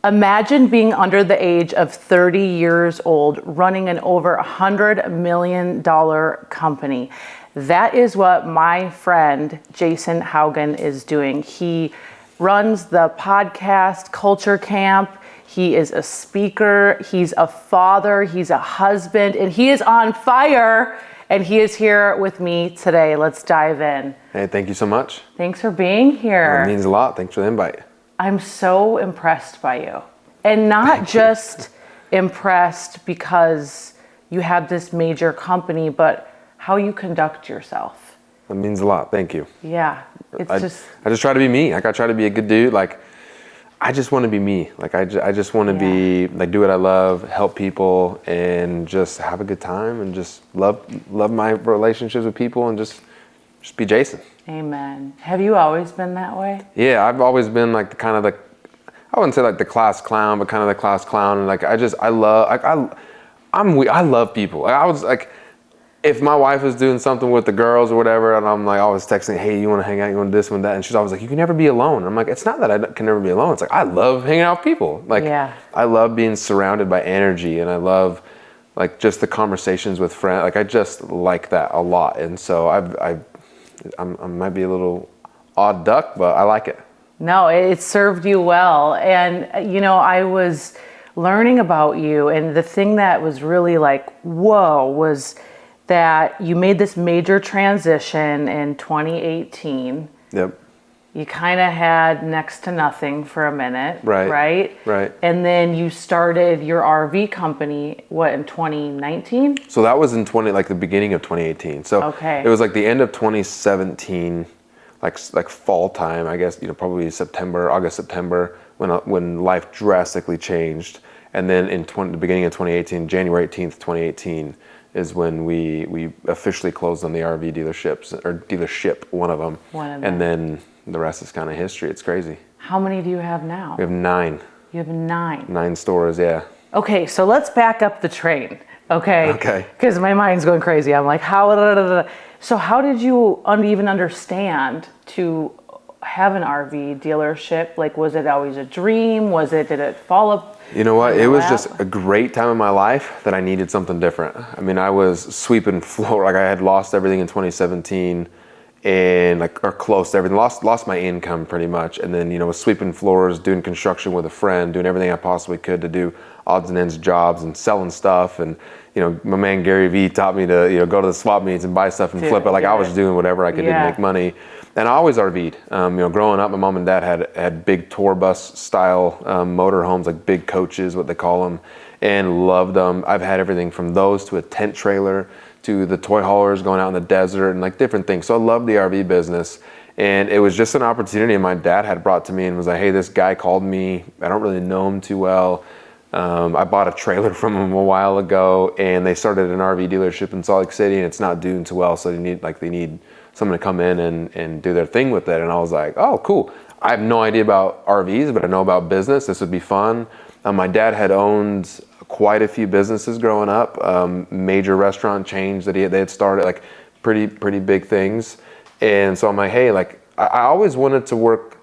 Imagine being under the age of 30 years old, running an over $100 million company. That is what my friend Jason Haugen is doing. He runs the podcast Culture Camp. He is a speaker. He's a father. He's a husband, and he is on fire. And he is here with me today. Let's dive in. Hey, thank you so much. Thanks for being here. It means a lot. Thanks for the invite. I'm so impressed by you. And not just impressed because you have this major company, but how you conduct yourself. It means a lot. Thank you. Yeah. I just try to be me. Like, I try to be a good dude. Like, I just want to be me. Like, I just want to be, like, do what I love, help people, and just have a good time, and just love my relationships with people, and just be Jason. Amen. Have you always been that way? Yeah, I've always been like I wouldn't say like the class clown, but kind of the class clown. And like, I love people. Like, I was like, if my wife was doing something with the girls or whatever, and I'm like always texting, hey, you want to hang out? You want this, want that? And she's always like, you can never be alone. And I'm like, it's not that I can never be alone. It's like, I love hanging out with people. Like, I love being surrounded by energy, and I love like just the conversations with friends. Like, I just like that a lot. And so I might be a little odd duck, but I like it. No, it served you well. And, you know, I was learning about you, and the thing that was really like, whoa, was that you made this major transition in 2018. Yep. You kind of had next to nothing for a minute, right? Right. And then you started your RV company, what, in 2019? So that was in the beginning of 2018. So it was like the end of 2017, like fall time, I guess, probably August, September, when life drastically changed. And then in the beginning of 2018, January 18th, 2018, is when we officially closed on the RV dealership, one of them. And then the rest is kind of history. It's crazy. How many do you have now? We have 9. You have 9? 9 stores, yeah. Okay, so let's back up the train, okay? Okay. Because my mind's going crazy. I'm like, So how did you even understand to have an RV dealership? Like, was it always a dream? Did it fall up? You know what? It was just a great time in my life that I needed something different. I mean, I was sweeping floor. Like, I had lost everything in 2017. And or close to everything, lost my income pretty much, and then was sweeping floors, doing construction with a friend, doing everything I possibly could to do odds and ends jobs and selling stuff. And my man Gary Vee taught me to go to the swap meets and buy stuff and flip it. Like, I was doing whatever I could do to make money, and I always RV'd. Growing up, my mom and dad had big tour bus style motorhomes, like big coaches, what they call them, and loved them. I've had everything from those to a tent trailer, to the toy haulers going out in the desert, and like different things. So I love the RV business, and it was just an opportunity. And my dad had brought to me and was like, hey, this guy called me. I don't really know him too well. I bought a trailer from him a while ago, and they started an RV dealership in Salt Lake City, and it's not doing too well. So they need someone to come in and do their thing with it. And I was like, oh, cool. I have no idea about RVs, but I know about business. This would be fun. My dad had owned quite a few businesses growing up, major restaurant chains that they had started, like pretty big things. And so I'm like, hey, like, I always wanted to work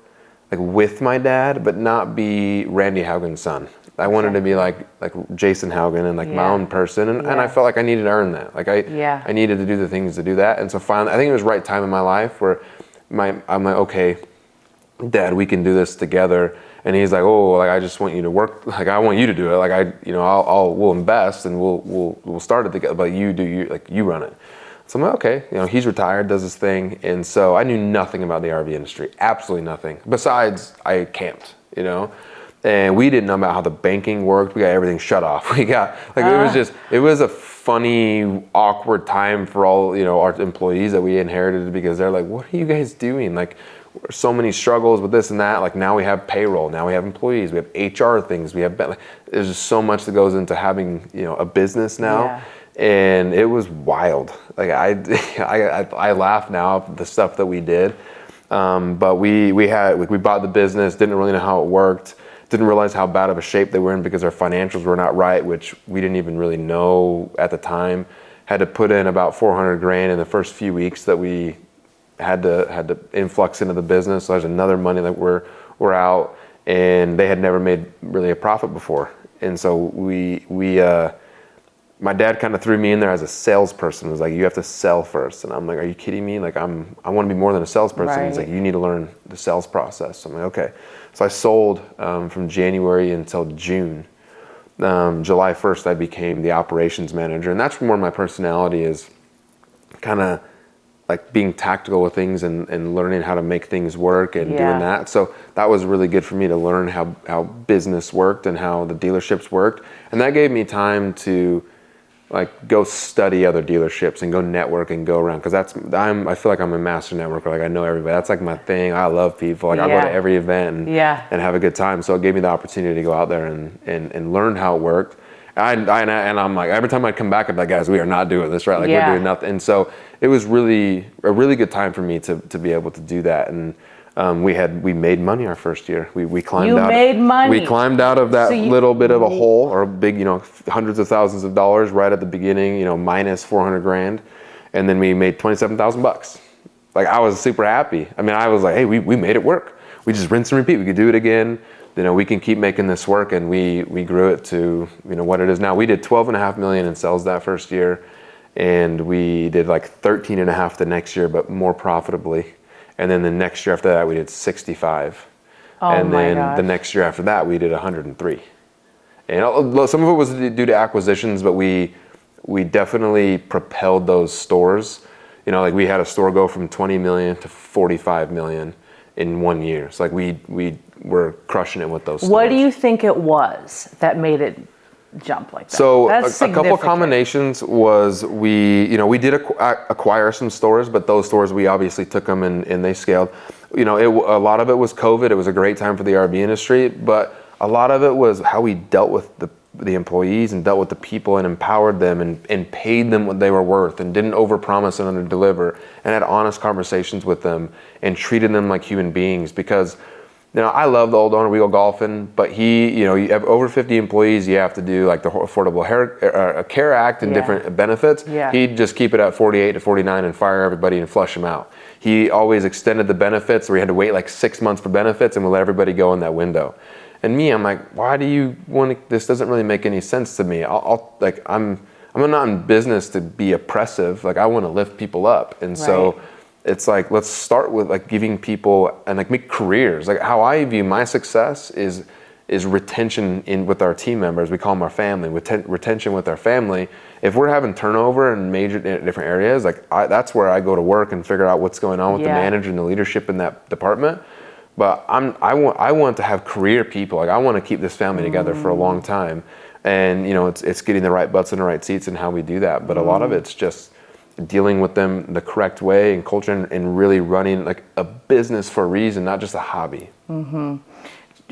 like with my dad, but not be Randy Haugen's son. I wanted to be like Jason Haugen and my own person, and I felt like I needed to earn that. Like, I needed to do the things to do that. And so finally, I think it was the right time in my life where I'm like, okay, Dad, we can do this together. And he's like, oh, like, I just want you to work. Like, I want you to do it. Like, we'll invest and we'll start it together. But you run it. So I'm like, okay. He's retired, does his thing, and so I knew nothing about the RV industry, absolutely nothing. Besides, I camped, and we didn't know about how the banking worked. We got everything shut off. We got it was a funny, awkward time for all our employees that we inherited, because they're like, what are you guys doing? Like, so many struggles with this and that. Like, now we have payroll, now we have employees, we have HR things, we have there's just so much that goes into having a business now, and it was wild. Like, I laugh now at the stuff that we did, but we bought the business, didn't really know how it worked, didn't realize how bad of a shape they were in because our financials were not right, which we didn't even really know at the time. Had to put in about $400,000 in the first few weeks that we had to influx into the business. So there's another money that we're out, and they had never made really a profit before. And so my dad kind of threw me in there as a salesperson. He was like, you have to sell first. And I'm like, are you kidding me? Like I want to be more than a salesperson. Right. He's like, you need to learn the sales process. I'm like, okay. So I sold from January until June. July 1st, I became the operations manager. And that's more my personality is kind of like being tactical with things and learning how to make things work and doing that. So that was really good for me to learn how business worked and how the dealerships worked. And that gave me time to like go study other dealerships and go network and go around, because I feel like I'm a master networker. Like I know everybody. That's like my thing. I love people. Like I go to every event and have a good time. So it gave me the opportunity to go out there and learn how it worked. And I'm like, every time I'd come back, I'd be like, guys, we are not doing this right. Like we're doing nothing. And so it was really a really good time for me to be able to do that. And we made money our first year. We climbed out. You made money. We climbed out of that little bit of a hole, or a big, hundreds of thousands of dollars right at the beginning, minus 400 grand. And then we made $27,000. Like I was super happy. I mean, I was like, hey, we made it work. We just rinse and repeat. We could do it again. We can keep making this work. And we grew it to, what it is now. We did 12.5 million in sales that first year. And we did like 13.5 the next year, but more profitably. And then the next year after that, we did 65. And then the next year after that, we did 103. And some of it was due to acquisitions, but we definitely propelled those stores. Like we had a store go from 20 million to 45 million in 1 year. So like we were crushing it with those stores. What do you think it was that made it jump like that? So a couple of combinations was we did acquire some stores, but those stores we obviously took them and they scaled. A lot of it was COVID. It was a great time for the RV industry, but a lot of it was how we dealt with the employees and dealt with the people and empowered them and paid them what they were worth and didn't overpromise and underdeliver, and had honest conversations with them and treated them like human beings. Because I love the old owner. We go golfing, but you have over 50 employees. You have to do like the Affordable Care Act and different benefits. He'd just keep it at 48 to 49 and fire everybody and flush them out. He always extended the benefits, where he had to wait like 6 months for benefits, and would let everybody go in that window. And me, I'm like, why do you want to? This doesn't really make any sense to me. I'm not in business to be oppressive. Like I want to lift people up, and so. It's like, let's start with like giving people and like make careers. Like how I view my success is retention with our team members. We call them our family. Retention with our family. If we're having turnover in major different areas, like that's where I go to work and figure out what's going on with the manager and the leadership in that department. But I want to have career people. Like I want to keep this family together for a long time. And it's getting the right butts in the right seats and how we do that. But a lot of it's just dealing with them the correct way and culture, and really running like a business for a reason, not just a hobby. Mm-hmm.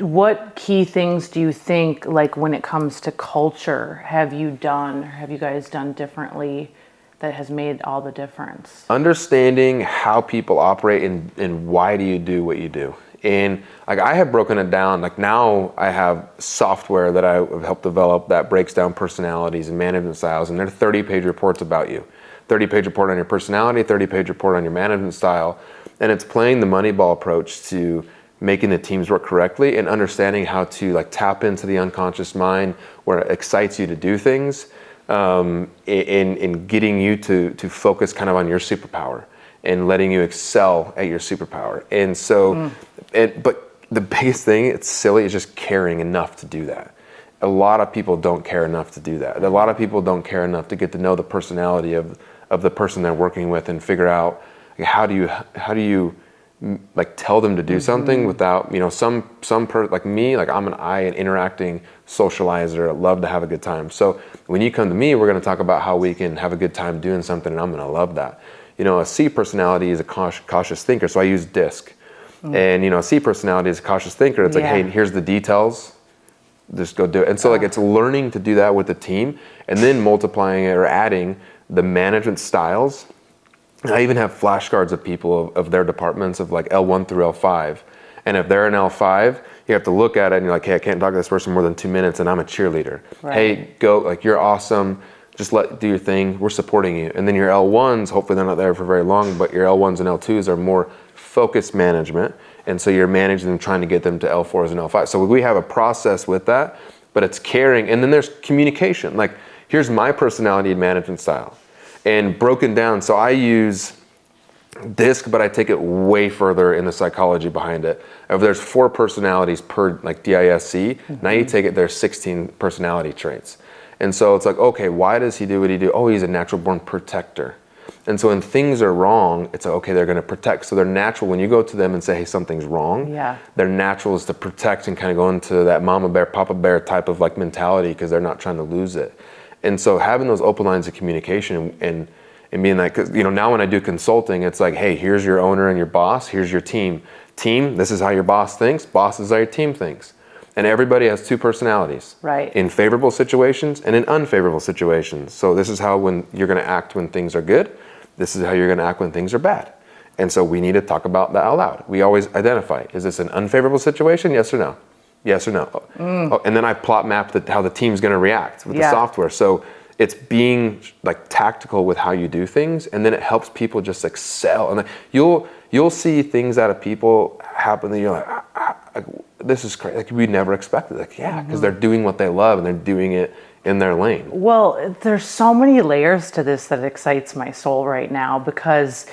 What key things do you think, like when it comes to culture, have you guys done differently that has made all the difference? Understanding how people operate and why do you do what you do. And like I have broken it down. Like now I have software that I have helped develop that breaks down personalities and management styles, and they're 30-page reports about you. 30-page report on your personality, 30-page report on your management style. And it's playing the Moneyball approach to making the teams work correctly and understanding how to like tap into the unconscious mind where it excites you to do things, in getting you to focus kind of on your superpower and letting you excel at your superpower. And so, but the biggest thing, it's silly, is just caring enough to do that. A lot of people don't care enough to do that. A lot of people don't care enough to get to know the personality of the person they're working with and figure out like, how do you like tell them to do something without, like me, like I'm an interacting socializer. I love to have a good time. So when you come to me, we're going to talk about how we can have a good time doing something, and I'm going to love that. A C personality is a cautious thinker. So I use DISC. And, a C personality is a cautious thinker. It's like, hey, here's the details. Just go do it. And so like it's learning to do that with the team, and then multiplying it or adding the management styles. And I even have flashcards of people of their departments of like L1 through L5. And if they're in L5, you have to look at it and you're like, hey, I can't talk to this person more than 2 minutes, and I'm a cheerleader. Right. Hey, go, like you're awesome. Just do your thing. We're supporting you. And then your L1s, hopefully they're not there for very long, but your L1s and L2s are more focused management. And so you're managing them, trying to get them to L4s and L5s. So we have a process with that, but it's caring. And then there's communication. Like, here's my personality and management style, and broken down. So I use DISC, but I take it way further in the psychology behind it. If there's 4 personalities per like DISC, now you take it, there's 16 personality traits. And so it's like, okay, why does he do what he do? Oh, he's a natural born protector. And so when things are wrong, it's like, okay, they're going to protect. So they're natural. When you go to them and say, hey, something's wrong, their natural is to protect and kind of go into that mama bear, papa bear type of like mentality, because they're not trying to lose it. And so having those open lines of communication and being like, 'cause, you know, now when I do consulting, it's like, hey, here's your owner and your boss, here's your team. Team, this is how your boss thinks. Boss, this is how your team thinks. And everybody has 2 personalities. Right. In favorable situations and in unfavorable situations. So this is how when you're going to act when things are good. This is how you're going to act when things are bad. And so we need to talk about that out loud. We always identify, is this an unfavorable situation? Yes or no? Yes or no? Oh, and then I plot map how the team's going to react with the software. So it's being like tactical with how you do things, and then it helps people just excel. And you'll see things out of people happen that you're like, this is crazy. Like, we never expected. Like, because they're doing what they love and they're doing it in their lane. Well, there's so many layers to this that excites my soul right now, because,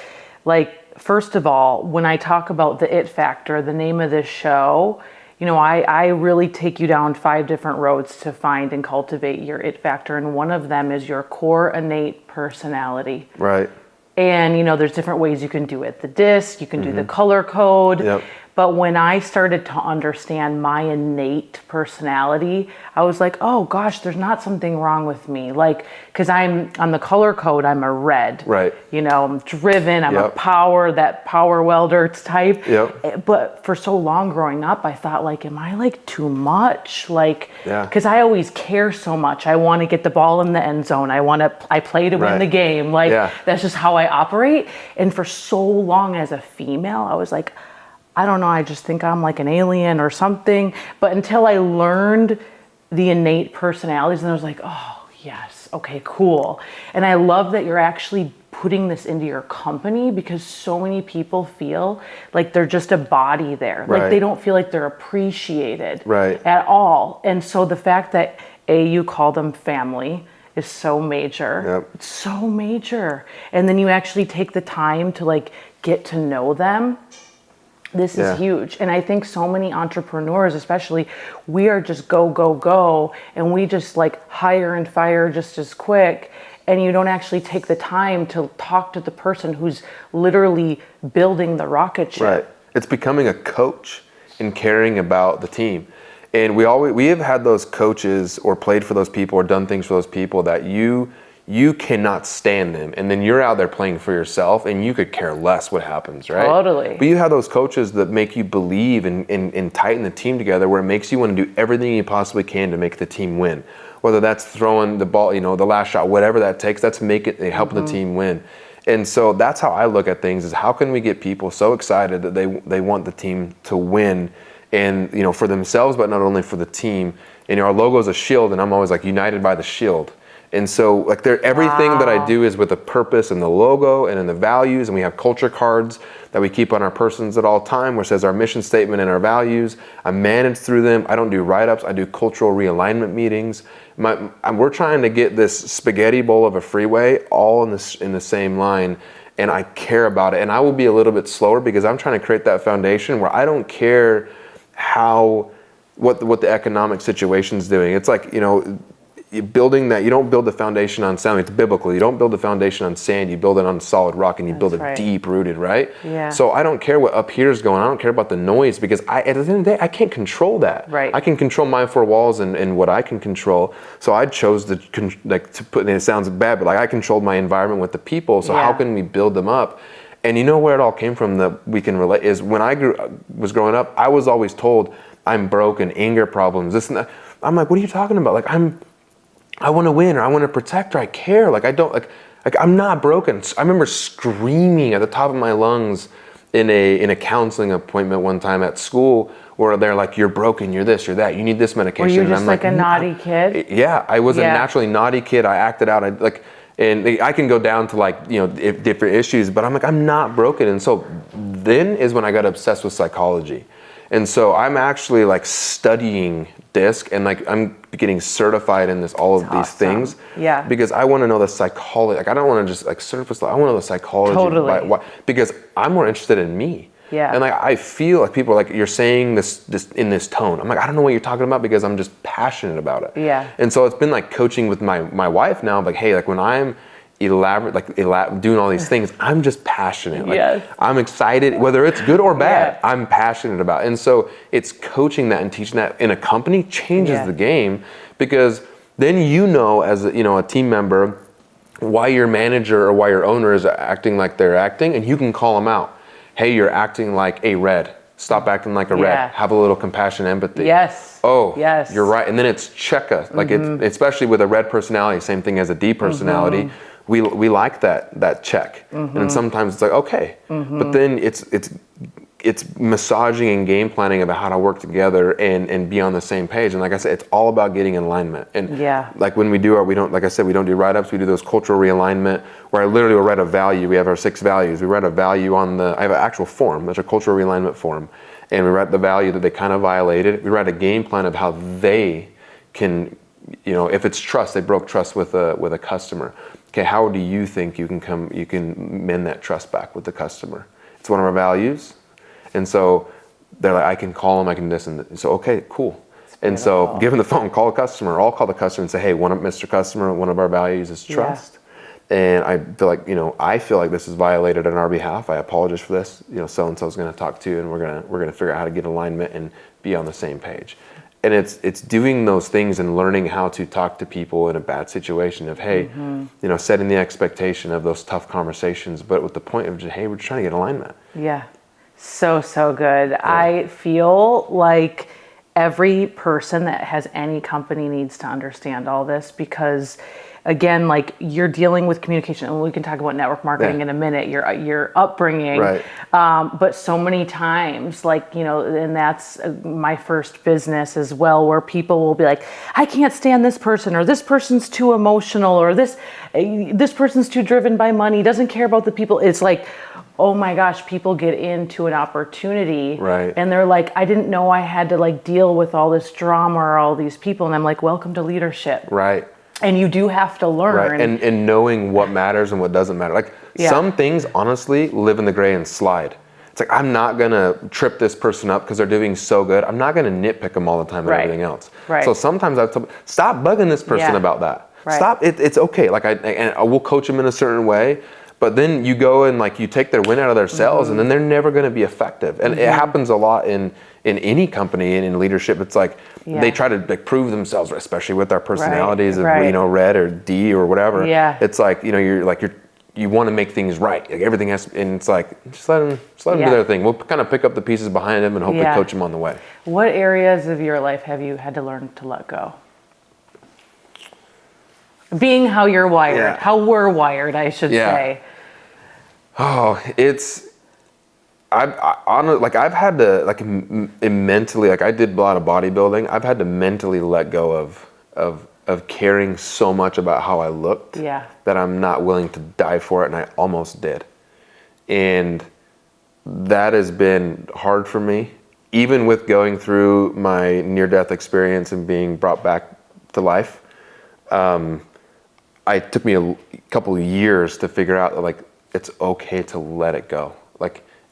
like, first of all, when I talk about the it factor, the name of this show, you know, I really take you down 5 different roads to find and cultivate your it factor. And one of them is your core innate personality. Right. And, you know, there's different ways you can do it. The DISC, you can do the color code. Yep. But when I started to understand my innate personality, I was like, oh gosh, there's not something wrong with me. Like, because I'm on the color code, I'm a red. Right. You know, I'm driven, I'm a that power welder type. Yep. But for so long growing up, I thought, like, am I like too much? Like, Yeah. because I always care so much. I want to get the ball in the end zone. I play to win the game. Like, that's just how I operate. And for so long as a female, I was like, I don't know, I just think I'm like an alien or something. But until I learned the innate personalities, and I was like, oh, yes, okay, cool. And I love that you're actually putting this into your company, because so many people feel like they're just a body there. Like, they don't feel like they're appreciated at all. And so the fact that you call them family is so major. It's so major. And then you actually take the time to like get to know them. This is huge. And I think so many entrepreneurs, especially, we are just go, go, go. And we just like hire and fire just as quick. And you don't actually take the time to talk to the person who's literally building the rocket ship. Right. It's becoming a coach and caring about the team. And we have had those coaches or played for those people or done things for those people that you cannot stand them, and then you're out there playing for yourself and you could care less what happens, right? Totally. But you have those coaches that make you believe and tighten the team together, where it makes you want to do everything you possibly can to make the team win. Whether that's throwing the ball, you know, the last shot, whatever that takes, that's helping the team win. And so that's how I look at things, is how can we get people so excited that they want the team to win, and, you know, for themselves, but not only for the team. And, you know, our logo is a shield, and I'm always like, united by the shield. And so, like, everything that I do is with a purpose and the logo and in the values. And we have culture cards that we keep on our persons at all time, where it says our mission statement and our values. I manage through them. I don't do write-ups. I do cultural realignment meetings. We're trying to get this spaghetti bowl of a freeway all in the same line. And I care about it. And I will be a little bit slower, because I'm trying to create that foundation where I don't care what the economic situation's doing. It's like, you know, building that, you don't build the foundation on sand. It's biblical. You don't build the foundation on sand. You build it on solid rock, and you build it deep rooted, right? Yeah. So I don't care what up here is going on. I don't care about the noise, because at the end of the day, I can't control that. Right. I can control my 4 walls and what I can control. So I chose to put, and it sounds bad, but like, I controlled my environment with the people. So how can we build them up? And you know where it all came from that we can relate is, when I was growing up, I was always told I'm broken, anger problems, this and that. I'm like, what are you talking about? Like, I want to win, or I want to protect, or I care. Like, I don't, like I'm not broken. I remember screaming at the top of my lungs in a counseling appointment one time at school, where they're like, you're broken, you're this, you're that, you need this medication. Were you and just I'm like a naughty kid? Yeah, I was a naturally naughty kid. I acted out. And I can go down to, like, you know, different issues, but I'm like, I'm not broken. And so then is when I got obsessed with psychology. And so I'm actually like studying DISC and like I'm getting certified in all of these things. Yeah. Because I want to know the psychology. Like I don't want to just like surface level. I want to know the psychology. Totally. Because I'm more interested in me. Yeah. And like I feel like people are like, you're saying this in this tone. I'm like, I don't know what you're talking about because I'm just passionate about it. Yeah. And so it's been like coaching with my wife now. I'm like, hey, like when I'm doing all these things, I'm just passionate. Like, yes. I'm excited, whether it's good or bad, Yeah. I'm passionate about it. And so it's coaching that and teaching that in a company changes the game, because then as a team member, why your manager or why your owner is acting like they're acting, and you can call them out. Hey, you're acting like a red. Stop acting like a red. Have a little compassion, empathy. Yes. Oh, yes. You're right. And then it's check us. Like especially with a red personality, same thing as a D personality. We like that check. And sometimes it's like, okay. But then it's massaging and game planning about how to work together and be on the same page. And like I said, it's all about getting in alignment. And like when we do we don't do write-ups, we do those cultural realignment where I literally will write a value. We have our 6 values. We write a value I have an actual form. There's a cultural realignment form. And we write the value that they kind of violated. We write a game plan of how they can, if it's trust, they broke trust with a customer. Okay, how do you think you can mend that trust back with the customer? It's one of our values. And so they're like, I can call them, I can this and that. So, okay, cool. And so give them the phone, call a customer, or I'll call the customer and say, hey, Mr. Customer, one of our values is trust. And I feel like, this is violated on our behalf. I apologize for this. So-and-so is going to talk to you, and we're going to figure out how to get alignment and be on the same page. And it's doing those things and learning how to talk to people in a bad situation of, hey, setting the expectation of those tough conversations, but with the point of just, hey, we're just trying to get alignment. Yeah. So good. Yeah. I feel like every person that has any company needs to understand all this, because again, like you're dealing with communication, and we can talk about network marketing in a minute, your upbringing. Right. But so many times, and that's my first business as well, where people will be like, I can't stand this person, or this person's too emotional, or this person's too driven by money, doesn't care about the people. It's like, oh my gosh, people get into an opportunity and they're like, I didn't know I had to deal with all this drama or all these people. And I'm like, welcome to leadership. Right. And you do have to learn. Right. And knowing what matters and what doesn't matter. Some things honestly live in the gray and slide. It's like, I'm not going to trip this person up because they're doing so good. I'm not going to nitpick them all the time and everything else. Right. So sometimes I've told, stop bugging this person about that. Right. Stop. It's okay. I will coach them in a certain way. But then you go and you take their wind out of their sails, and then they're never going to be effective. And it happens a lot in any company and in leadership. It's like they try to prove themselves, especially with our personalities of red or D or whatever. Yeah. It's like you want to make things right. Everything has, and it's like just let them do their thing. We'll kind of pick up the pieces behind them and hopefully coach them on the way. What areas of your life have you had to learn to let go? Being how you're wired, how we're wired, I should say. Oh, I've had to mentally, I did a lot of bodybuilding. I've had to mentally let go of caring so much about how I looked that I'm not willing to die for it, and I almost did. And that has been hard for me, even with going through my near-death experience and being brought back to life. It took me a couple of years to figure out it's okay to let it go.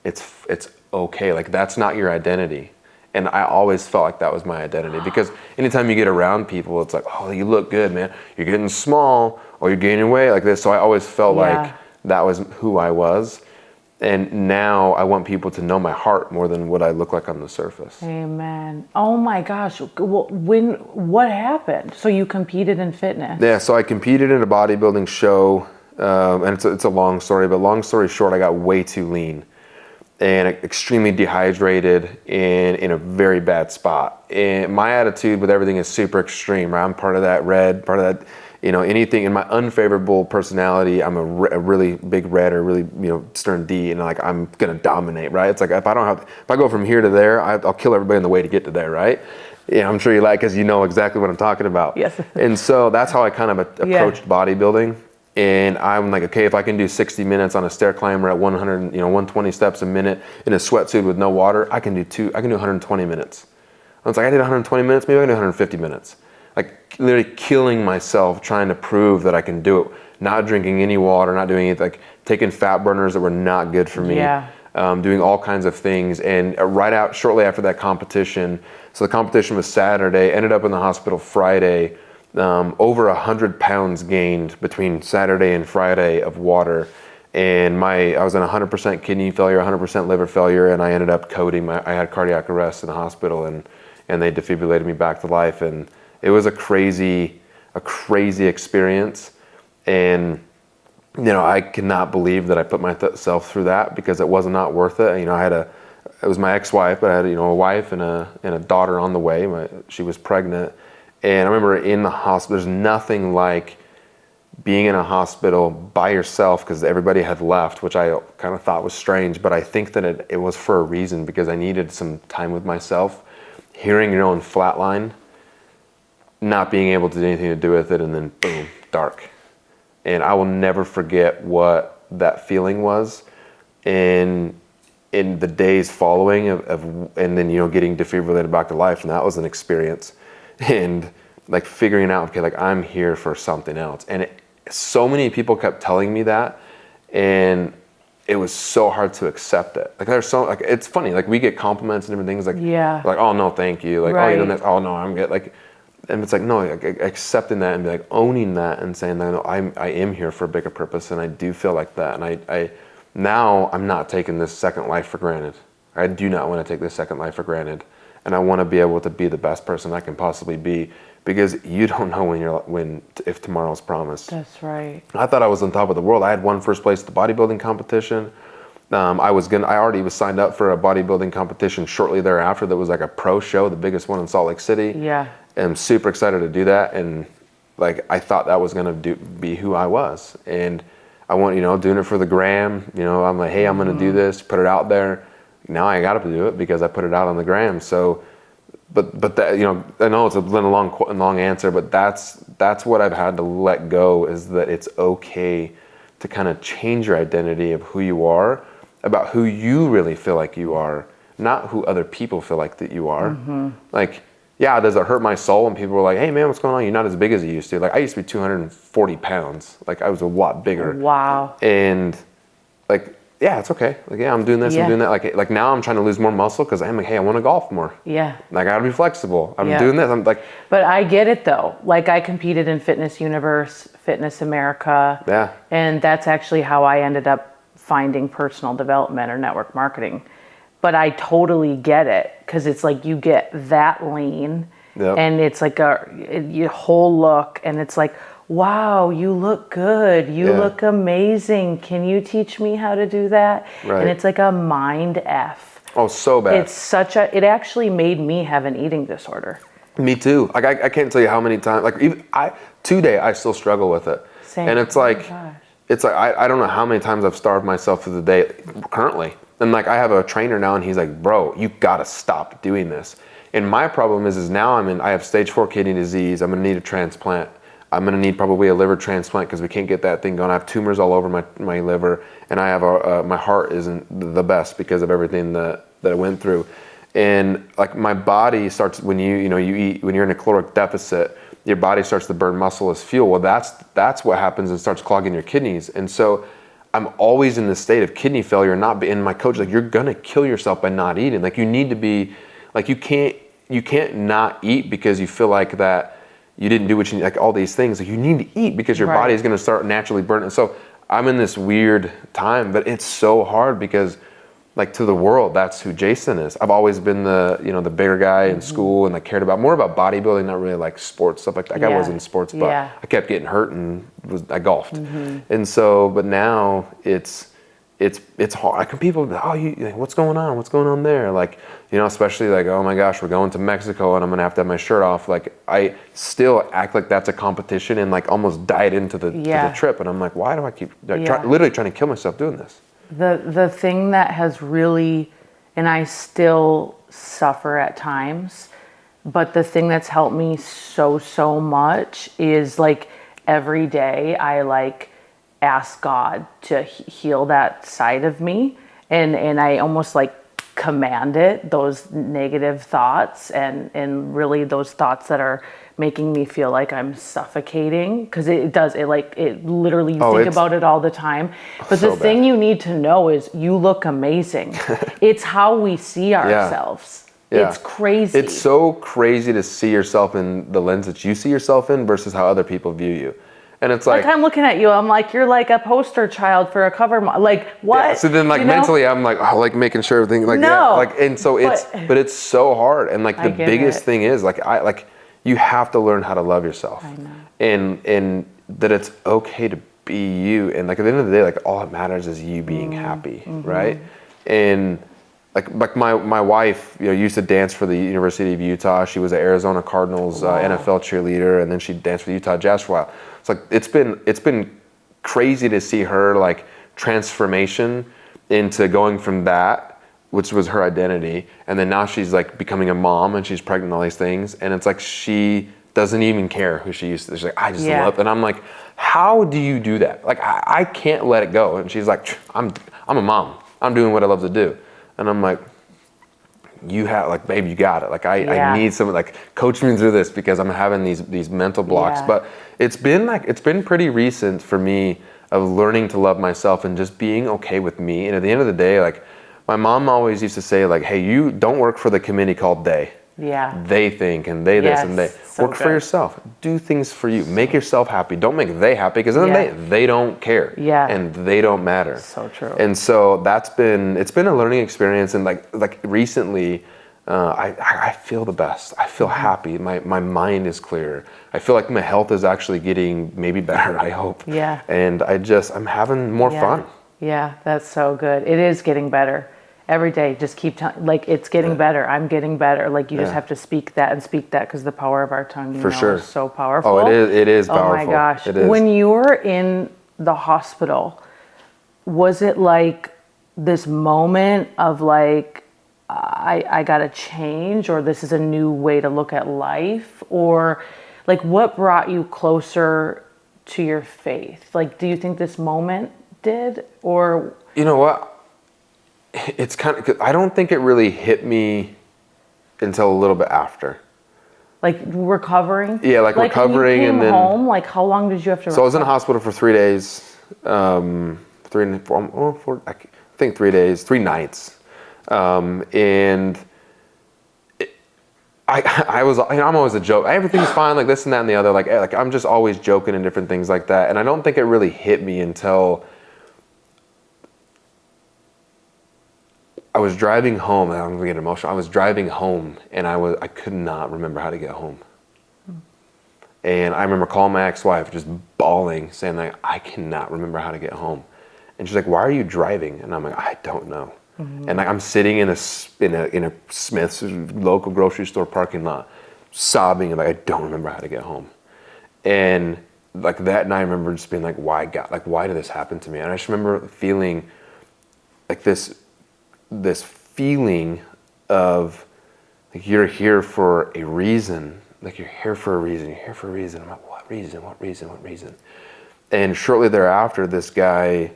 It's okay. That's not your identity. And I always felt like that was my identity, because anytime you get around people, it's like, oh, you look good, man. You're getting small, or you're gaining weight like this. So I always felt like that was who I was. And now I want people to know my heart more than what I look like on the surface. Amen. Oh my gosh. What happened? So you competed in fitness? Yeah, so I competed in a bodybuilding show, and it's a long story, but long story short, I got way too lean and extremely dehydrated and in a very bad spot. And my attitude with everything is super extreme, right? I'm part of that red, part of that, anything in my unfavorable personality. I'm a really big red or really, stern D, and I'm gonna dominate, right? It's like if I go from here to there, I'll kill everybody on the way to get to there, right? Yeah, I'm sure you because you know exactly what I'm talking about. Yes. And so that's how I kind of approached bodybuilding. And I'm like, okay, if I can do 60 minutes on a stair climber at 100, 120 steps a minute in a sweatsuit with no water, I can do 120 minutes. I was like, I did 120 minutes, maybe I can do 150 minutes. Like literally killing myself trying to prove that I can do it. Not drinking any water, not doing anything, like taking fat burners that were not good for me. Yeah. Doing all kinds of things. And shortly after that competition, so the competition was Saturday, ended up in the hospital Friday, over 100 pounds gained between Saturday and Friday of water. And I was in 100% kidney failure, 100% liver failure, and I ended up coding. I had cardiac arrest in the hospital, and they defibrillated me back to life. And it was a crazy experience. And I could not believe that I put myself through that, because it was not worth it. It was my ex-wife, but I had a wife and a daughter on the way. She was pregnant, and I remember in the hospital. There's nothing like being in a hospital by yourself, because everybody had left, which I kind of thought was strange. But I think that it was for a reason, because I needed some time with myself. Hearing your own flatline, not being able to do anything to do with it, and then boom, dark. And I will never forget what that feeling was. And in the days following and then getting defibrillated back to life, and that was an experience. And like figuring out, okay, like I'm here for something else. And so many people kept telling me that, and it was so hard to accept it. Like it's funny, like we get compliments and different things, like like, oh no, thank you, like oh you done this, oh no, I'm good, like. And it's like, no, like accepting that and be like owning that and saying that, no, I am here for a bigger purpose, and I do feel like that. And now I'm not taking this second life for granted. I do not want to take this second life for granted. And I want to be able to be the best person I can possibly be, because you don't know if tomorrow's promised. That's right. I thought I was on top of the world. I had won first place at the bodybuilding competition. I already was signed up for a bodybuilding competition shortly thereafter. That was like a pro show, the biggest one in Salt Lake City. Yeah. I'm super excited to do that, and like I thought that was gonna be who I was, and I want doing it for the gram. I'm like, hey, I'm gonna do this, put it out there. Now I got to do it because I put it out on the gram. So, but that I know it's been a long answer, but that's what I've had to let go, is that it's okay to kind of change your identity of who you are, about who you really feel like you are, not who other people feel like that you are. Like. Yeah, does it hurt my soul when people were like, hey man, what's going on? You're not as big as you used to. Like I used to be 240 pounds. Like I was a lot bigger. Wow. And like, yeah, it's okay. Like, yeah, I'm doing this, I'm doing that. Like now I'm trying to lose more muscle, because I'm like, hey, I want to golf more. Yeah. Like I gotta be flexible. I'm doing this. I'm like. But I get it though. Like I competed in Fitness Universe, Fitness America. Yeah. And that's actually how I ended up finding personal development or network marketing. But I totally get it, because it's like you get that lean, and it's like your whole look, and it's like, wow, you look good, you look amazing. Can you teach me how to do that? Right. And it's like a mind F. Oh, so bad. It actually made me have an eating disorder. Me too. Like I can't tell you how many times. Like even today I still struggle with it. Same. And it's like, I don't know how many times I've starved myself through the day currently. And like I have a trainer now, and he's like, bro, you gotta stop doing this. And my problem is now I have stage 4 kidney disease. I'm gonna need a transplant. I'm gonna need probably a liver transplant, because we can't get that thing going. I have tumors all over my liver, and I have my heart isn't the best because of everything that I went through. And like my body starts, when you eat, when you're in a caloric deficit, your body starts to burn muscle as fuel. Well, that's what happens, and starts clogging your kidneys. And so I'm always in this state of kidney failure, and my coach, like, you're gonna kill yourself by not eating. Like you need to be, like you can't not eat because you feel like that you didn't do what you need, like all these things. Like you need to eat because your body is gonna start naturally burning. So I'm in this weird time, but it's so hard because like to the world, that's who Jason is. I've always been the bigger guy in school, and I cared more about bodybuilding, not really like sports stuff like that. Like I was in sports, but I kept getting hurt and I golfed. And so, but now it's hard. Like people, what's going on? What's going on there? Like, especially like, oh my gosh, we're going to Mexico and I'm gonna have to have my shirt off. Like I still act like that's a competition, and like almost diet into the trip. And I'm like, why do I keep literally trying to kill myself doing this? The thing that has really, and I still suffer at times, but the thing that's helped me so much is like every day I like ask God to heal that side of me. And I almost like command it, those negative thoughts and really those thoughts that are making me feel like I'm suffocating, because it literally, you think about it all the time. But the thing you need to know is you look amazing. It's how we see ourselves. Yeah. It's crazy. It's so crazy to see yourself in the lens that you see yourself in versus how other people view you. And it's like I'm looking at you, I'm like, you're like a poster child for a cover like what? Yeah, so then like mentally I'm like, oh, like making sure everything like and so but it's so hard. And like the biggest thing is like you have to learn how to love yourself. I know. And that it's okay to be you. And like at the end of the day, like all that matters is you being happy, right? And like my wife, used to dance for the University of Utah. She was an Arizona Cardinals NFL cheerleader, and then she danced for the Utah Jazz for a while. It's like it's been crazy to see her like transformation into going from that, which was her identity, and then now she's like becoming a mom and she's pregnant and all these things, and it's like she doesn't even care who she used to. She's like, I just love, and I'm like, how do you do that? Like I can't let it go. And she's like, I'm a mom. I'm doing what I love to do. And I'm like, you have, like, babe, you got it. Like, I need someone, like, coach me through this because I'm having these mental blocks. Yeah. But it's been pretty recent for me of learning to love myself and just being okay with me. And at the end of the day, like, my mom always used to say, like, hey, you don't work for the committee called they. Yeah. They think and they this and they. So work for yourself. Do things for you. Make yourself happy. Don't make they happy, because then they don't care. Yeah. And they don't matter. So true. And so it's been a learning experience. And like recently, I feel the best. I feel happy. My mind is clear. I feel like my health is actually getting maybe better, I hope. Yeah. And I'm having more fun. Yeah, that's so good. It is getting better. Every day, just keep telling, like, it's getting better. I'm getting better. Like, you just have to speak that, because the power of our tongue, is so powerful. Oh, it is powerful. Oh my gosh. When you were in the hospital, was it like this moment of like, I gotta change, or this is a new way to look at life? Or like, what brought you closer to your faith? Like, do you think this moment did? Or, you know what? It's kind of, I don't think it really hit me until a little bit after. Like recovering? Yeah, like recovering, when you came and then home. Like, how long did you have to? So I was in the hospital for 3 days, 3 nights, and I'm always a joke. Everything's fine, like this and that and the other. Like I'm just always joking and different things like that. And I don't think it really hit me until I was driving home, and I'm gonna get emotional. I was driving home, and I could not remember how to get home. And I remember calling my ex-wife, just bawling, saying like, I cannot remember how to get home. And she's like, why are you driving? And I'm like, I don't know. Mm-hmm. And like I'm sitting in a Smith's local grocery store parking lot, sobbing, and like I don't remember how to get home. And like that night, I remember just being like, why God? Like, why did this happen to me? And I just remember feeling like this feeling of like, you're here for a reason. Like, you're here for a reason. You're here for a reason. I'm like, what reason? What reason? What reason? And shortly thereafter, this guy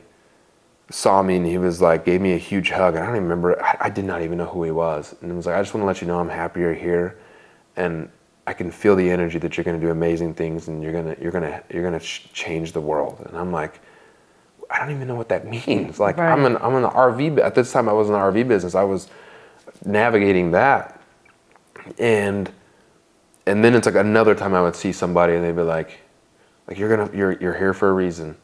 saw me, and he was like, gave me a huge hug. And I don't even remember. I did not even know who he was. And he was like, I just want to let you know I'm happy you're here, and I can feel the energy that you're going to do amazing things, and you're gonna change the world. And I'm like, I don't even know what that means. Like, right. I'm in the RV. At this time, I was in the RV business. I was navigating that, and then it's like another time I would see somebody, and they'd be like you're here for a reason.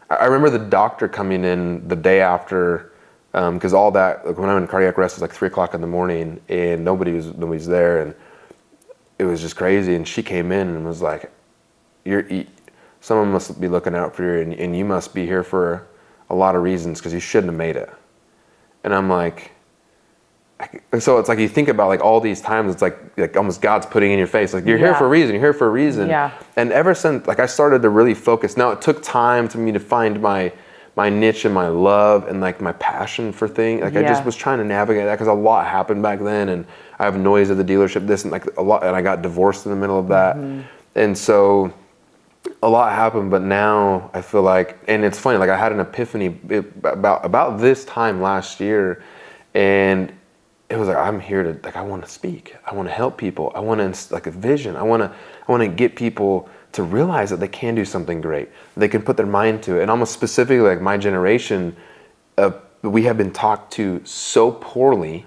I remember the doctor coming in the day after, because all that, like when I'm in cardiac arrest, it's like 3:00 in the morning, and nobody's there, and it was just crazy. And she came in and was like, someone must be looking out for you, and you must be here for a lot of reasons, because you shouldn't have made it. And I'm like, so it's like you think about like all these times, it's like almost God's putting in your face, like you're here for a reason, you're here for a reason. Yeah. And ever since, like I started to really focus. Now it took time for me to find my niche and my love and like my passion for things. Like I just was trying to navigate that, because a lot happened back then, and I have noise at the dealership, this and like a lot, and I got divorced in the middle of that. Mm-hmm. And so A lot happened, but now I feel like, and it's funny, like I had an epiphany about this time last year, and it was like, I'm here to, like, I want to speak, I want to help people, I want to, like, a vision, I want to get people to realize that they can do something great, they can put their mind to it. And almost specifically, like, my generation, we have been talked to so poorly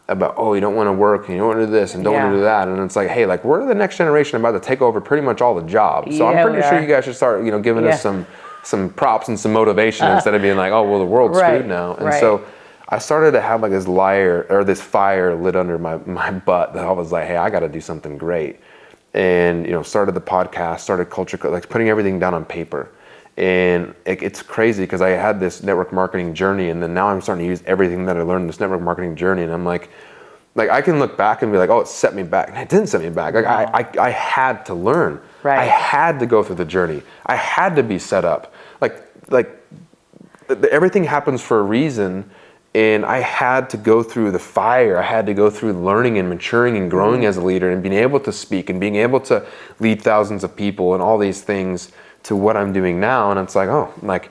about, oh, you don't want to work, and you don't want to do this, and don't want to do that. And it's like, hey, like, we're the next generation about to take over pretty much all the jobs. So I'm pretty sure you guys should start, giving us some props and some motivation instead of being like, oh, well, the world's screwed now. And so I started to have, like, this fire lit under my butt that I was like, hey, I got to do something great. And, started the podcast, started Culture, like, putting everything down on paper. And it's crazy because I had this network marketing journey, and then now I'm starting to use everything that I learned in this network marketing journey. And I'm like I can look back and be like, oh, it set me back. And it didn't set me back. Like, I had to learn. Right. I had to go through the journey. I had to be set up. Like everything happens for a reason. And I had to go through the fire. I had to go through learning and maturing and growing as a leader, and being able to speak and being able to lead thousands of people and all these things to what I'm doing now. And it's like, oh, like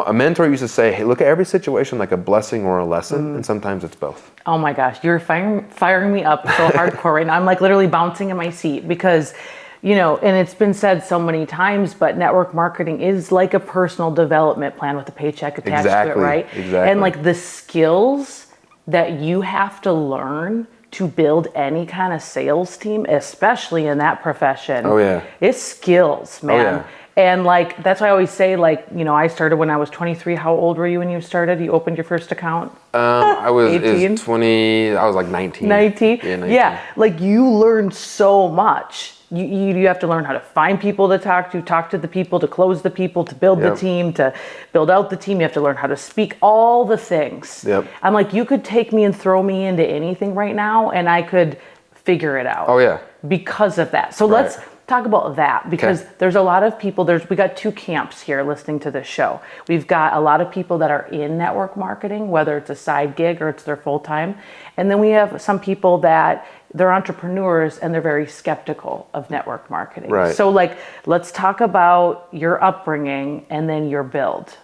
a mentor used to say, hey, look at every situation like a blessing or a lesson. And sometimes it's both. Oh my gosh, you're firing me up so hardcore right now. I'm like literally bouncing in my seat because, and it's been said so many times, but network marketing is like a personal development plan with a paycheck attached to it, right? Exactly. And like the skills that you have to learn to build any kind of sales team, especially in that profession. Oh yeah. It's skills, man. Oh, yeah. And like, that's why I always say, like, I started when I was 23. How old were you when you started? You opened your first account? I was 20, I was like 19. 19? Yeah, 19. Yeah, like you learned so much. You have to learn how to find people to talk to the people, to close the people, to build the team, to build out the team. You have to learn how to speak, all the things. Yep. I'm like, you could take me and throw me into anything right now and I could figure it out. Oh yeah. Because of that. So let's talk about that, because there's a lot of people, we got two camps here listening to this show. We've got a lot of people that are in network marketing, whether it's a side gig or it's their full time. And then we have some people that they're entrepreneurs and they're very skeptical of network marketing. Right. So like, let's talk about your upbringing and then your build.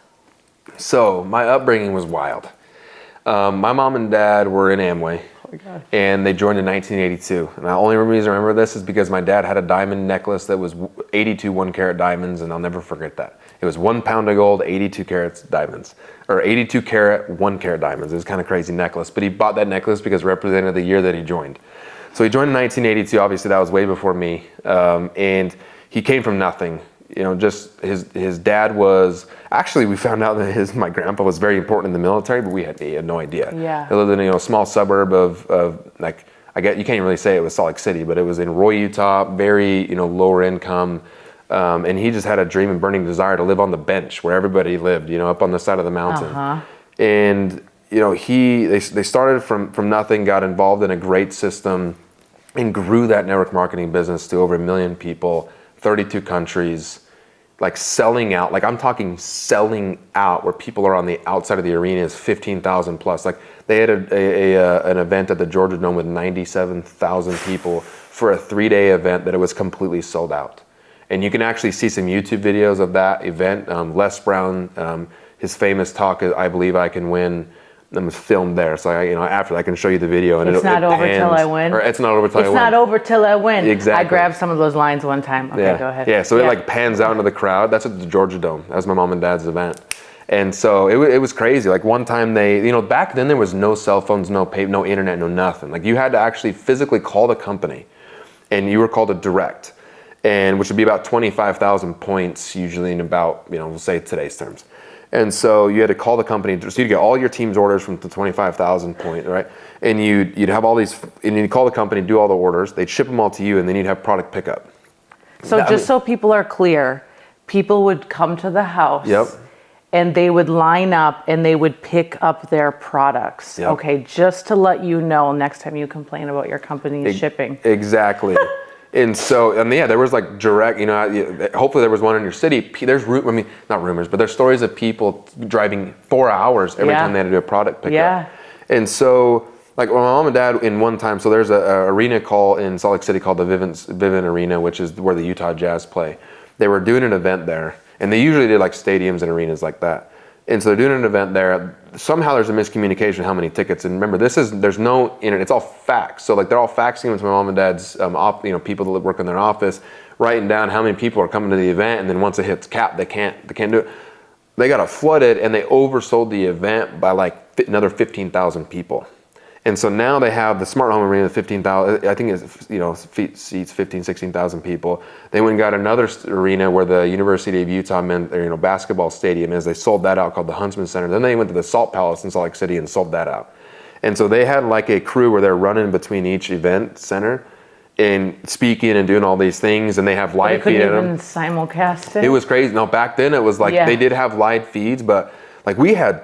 So my upbringing was wild. My mom and dad were in Amway. And they joined in 1982. And the only reason I remember this is because my dad had a diamond necklace that was 82 1-carat diamonds, and I'll never forget that. It was 1 pound of gold, 82 carats diamonds, or 82 carat 1-carat diamonds. It was kind of crazy necklace, but he bought that necklace because it represented the year that he joined. So he joined in 1982. Obviously, that was way before me, and he came from nothing. Just his dad was, actually we found out that my grandpa was very important in the military, but he had no idea. Yeah. He lived in a small suburb of like, I guess you can't really say it was Salt Lake City, but it was in Roy, Utah, very lower income, and he just had a dream and burning desire to live on the bench where everybody lived, up on the side of the mountain. Uh-huh. And they started from nothing, got involved in a great system, and grew that network marketing business to over 1 million people, 32 countries, like selling out. Like I'm talking selling out, where people are on the outside of the arena is 15,000 plus. Like they had an event at the Georgia Dome with 97,000 people for a 3-day event that it was completely sold out. And you can actually see some YouTube videos of that event. Les Brown, his famous talk, I Believe I Can Win, was filmed there. So after I can show you the video. And it's not over till I win. Or it's not over till I win. It's not over till I win. Exactly. I grabbed some of those lines one time. Okay, go ahead. Yeah, so it like pans out into the crowd. That's at the Georgia Dome. That was my mom and dad's event. And so it was crazy. Like one time back then there was no cell phones, no internet, no nothing. Like you had to actually physically call the company, and you were called a direct, and which would be about 25,000 points usually in about, we'll say today's terms. And so you had to call the company, so you'd get all your team's orders from the 25,000 point, right? And you'd have all these, and you'd call the company, do all the orders, they'd ship them all to you, and then you'd have product pickup. So so people are clear, people would come to the house. Yep. And they would line up and they would pick up their products. Yep. Okay, just to let you know next time you complain about your company's shipping. Exactly. And so, there was like direct, hopefully there was one in your city. There's, not rumors, but there's stories of people driving 4 hours every time they had to do a product pickup. Yeah. And so, like my mom and dad in one time, so there's a arena in Salt Lake City called the Vivint Arena, which is where the Utah Jazz play. they were doing an event there, and they usually did like stadiums and arenas like that. And so they're doing an event there. Somehow there's a miscommunication how many tickets. And remember, there's no internet. It's all fax. So like they're all faxing them to my mom and dad's, people that work in their office, writing down how many people are coming to the event. And then once it hits cap, they can't do it. They got it flooded, and they oversold the event by like another 15,000 people. And so now they have the Smart Home Arena, 15,000, I think it seats 15, 16,000 people. They went and got another arena where the University of Utah basketball stadium is. They sold that out, called the Huntsman Center. Then they went to the Salt Palace in Salt Lake City and sold that out. And so they had like a crew where they're running between each event center and speaking and doing all these things, and they have live feed. They couldn't even simulcast it? It was crazy. No, back then it was like, they did have live feeds, but like we had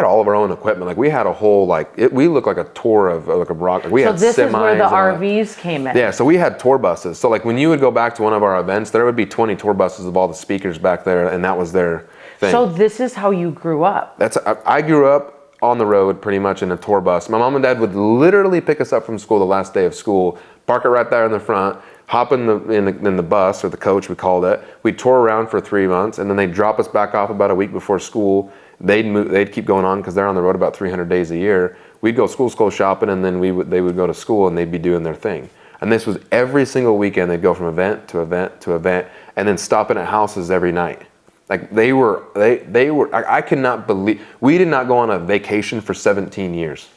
all of our own equipment. Like we had a whole, we looked like a tour of like a rock. Like we had this semis. Is where the RVs came in. Yeah, so we had tour buses. So like when you would go back to one of our events, there would be 20 tour buses of all the speakers back there, and that was their thing. So this is how you grew up. I grew up on the road pretty much in a tour bus. My mom and dad would literally pick us up from school the last day of school, park it right there in the front, hop in the bus or the coach, we called it. We'd tour around for 3 months, and then they'd drop us back off about a week before school. They'd keep going on because they're on the road about 300 days a year. We'd go school shopping, and then they would go to school, and they'd be doing their thing. And this was every single weekend. They'd go from event to event to event, and then stopping at houses every night. Like they were. I could not believe we did not go on a vacation for 17 years.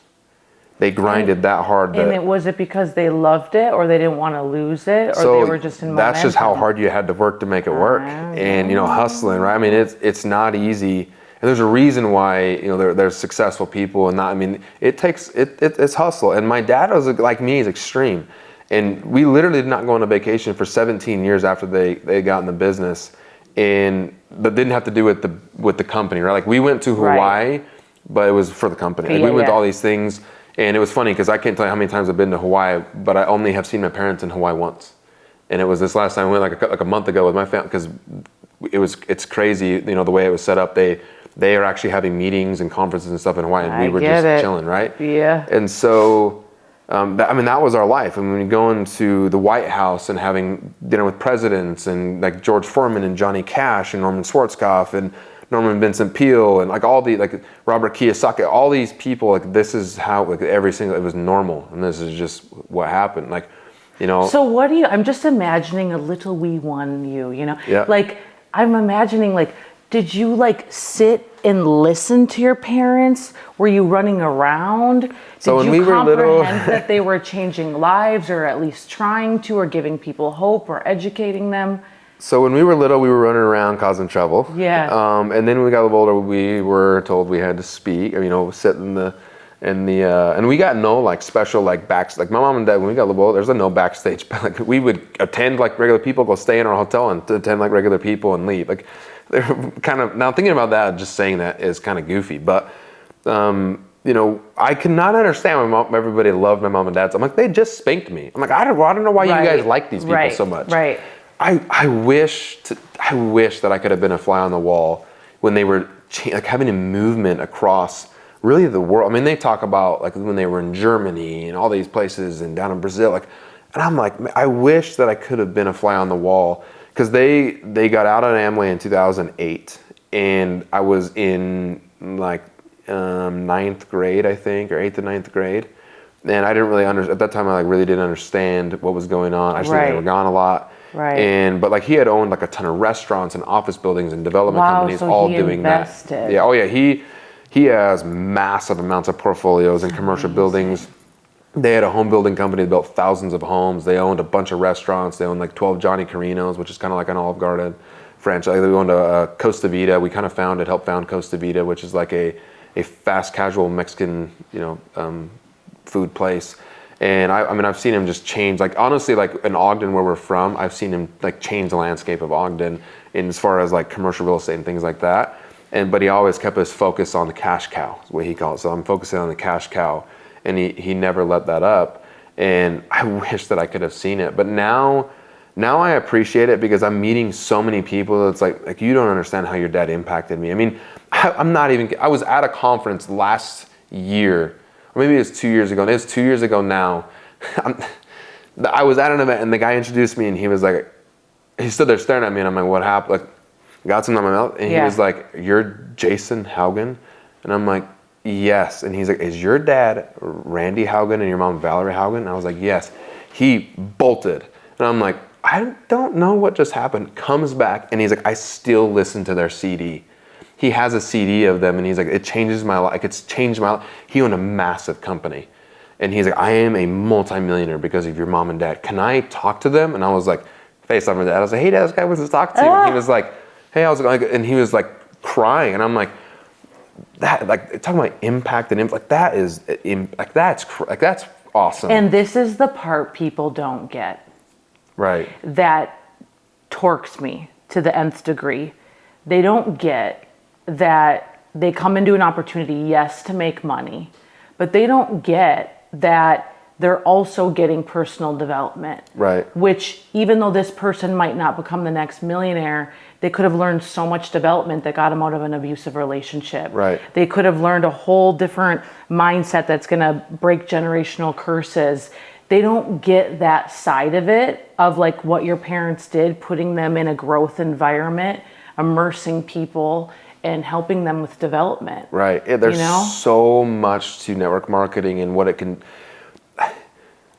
They grinded that hard. Was it because they loved it, or they didn't want to lose it, or they were just in momentum? That's just how hard you had to work to make it work, and hustling, right? I mean, it's not easy, and there's a reason why there's successful people, and not. I mean, it's hustle. And my dad was like me, he's extreme, and we literally did not go on a vacation for 17 years after they got in the business, and that didn't have to do with the company, right? Like we went to Hawaii, but it was for the company. Like we went to all these things. And it was funny because I can't tell you how many times I've been to Hawaii, but I only have seen my parents in Hawaii once. And it was this last time I went like a month ago with my family, because it's crazy, the way it was set up. They are actually having meetings and conferences and stuff in Hawaii, and we were just chilling, right? Yeah. And so, that was our life. I mean, we go into the White House and having dinner with presidents and like George Foreman and Johnny Cash and Norman Schwarzkopf and Norman Vincent Peale and like all the Robert Kiyosaki, all these people, like this is how it was normal, and this is just what happened. So what do you? I'm just imagining a little wee one, Yeah. Like I'm imagining did you sit and listen to your parents? Were you running around? Did you comprehend that they were changing lives, or at least trying to, or giving people hope, or educating them? So when we were little, we were running around causing trouble. Yeah. And then when we got a little older, we were told we had to speak, sit and we got no special backs. Like my mom and dad, when we got a little older, there's no backstage. We would attend like regular people, go stay in our hotel and attend like regular people and leave. Like they're kind of, now thinking about that, just saying that is kind of goofy. But I could not understand why everybody loved my mom and dad. So I'm like, they just spanked me. I'm like, I don't know why you guys like these people so much. Right. I wish that I could have been a fly on the wall when they were having a movement across really the world. I mean, they talk about when they were in Germany and all these places and down in Brazil. And I'm like, I wish that I could have been a fly on the wall, because they got out of Amway in 2008, and I was in ninth grade, I think, or 8th and 9th grade. And I didn't really at that time, I really didn't understand what was going on. I just think they were gone a lot. Right. But he had owned a ton of restaurants and office buildings and development companies, all doing invested. that. Yeah. Oh yeah. He has massive amounts of portfolios in commercial buildings. They had a home building company that built thousands of homes. They owned a bunch of restaurants. They owned 12 Johnny Carinos, which is kind of like an Olive Garden franchise. They owned a Costa Vida. We kind of helped found Costa Vida, which is a fast casual Mexican, food place. And I've seen him just change, honestly, in Ogden where we're from, I've seen him change the landscape of Ogden in as far as commercial real estate and things like that. But he always kept his focus on the cash cow, is what he called it. So I'm focusing on the cash cow, and he never let that up. And I wish that I could have seen it. But now I appreciate it, because I'm meeting so many people that's like you don't understand how your dad impacted me. I mean, I was at a conference last year, or maybe it was 2 years ago. And it was 2 years ago now. I was at an event, and the guy introduced me, and he was like, he stood there staring at me, and I'm like, what happened? Like, got something on my mouth, and he was like, you're Jason Haugen? And I'm like, yes. And he's like, is your dad Randy Haugen and your mom Valerie Haugen? And I was like, yes. He bolted. And I'm like, I don't know what just happened. Comes back, and he's like, I still listen to their CD. He has a CD of them, and he's like, it changes my life. Like, it's changed my life. He owned a massive company. And he's like, I am a multimillionaire because of your mom and dad. Can I talk to them? And I was like, face on my dad. I was like, hey, dad, this guy wants to talk to you. And he was like, hey, I was like, and he was like crying. And I'm like, that, like, talking about impact and like, that is, like, that's awesome. And this is the part people don't get. Right. That torques me to the nth degree. They don't get that they come into an opportunity, yes, to make money, but they don't get that they're also getting personal development. Right. Which, even though this person might not become the next millionaire, they could have learned so much development that got them out of an abusive relationship. Right. They could have learned a whole different mindset that's going to break generational curses. They don't get that side of it, of like what your parents did, putting them in a growth environment, immersing people, and helping them with development. Right. Yeah, there's so much to network marketing and what it can.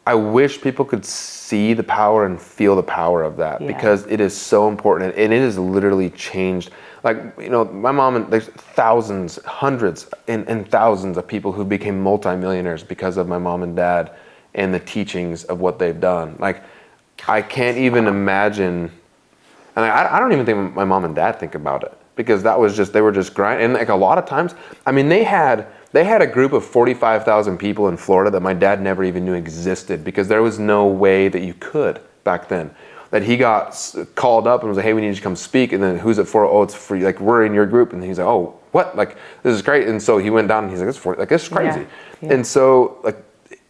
I wish people could see the power and feel the power of that, because it is so important, and it has literally changed. Like, you know, my mom, and there's thousands, hundreds, and thousands of people who became multimillionaires because of my mom and dad and the teachings of what they've done. Like, I can't even imagine, and I don't even think my mom and dad think about it, because that was just, they were just grinding. And like a lot of times, I mean, they had a group of 45,000 people in Florida that my dad never even knew existed, because there was no way that you could back then. That he got called up and was like, hey, we need you to come speak. And then, who's it for? Oh, it's for you. Like, we're in your group. And he's like, oh, what? Like, this is great. And so he went down and he's like, this is crazy. Yeah. Yeah. And so, like,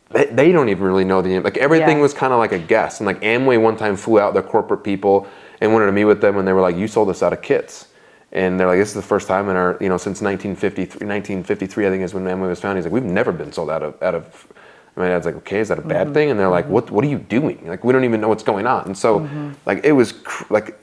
they don't even really know like, everything was kind of like a guess. And like, Amway one time flew out their corporate people and wanted to meet with them, and they were like, you sold us out of kits. And they're like, this is the first time in our, you know, since 1953, I think is when Amway was founded. He's like, we've never been sold out of. My dad's like, okay, is that a bad thing? And they're like, what are you doing? Like, we don't even know what's going on. And so, like, it was like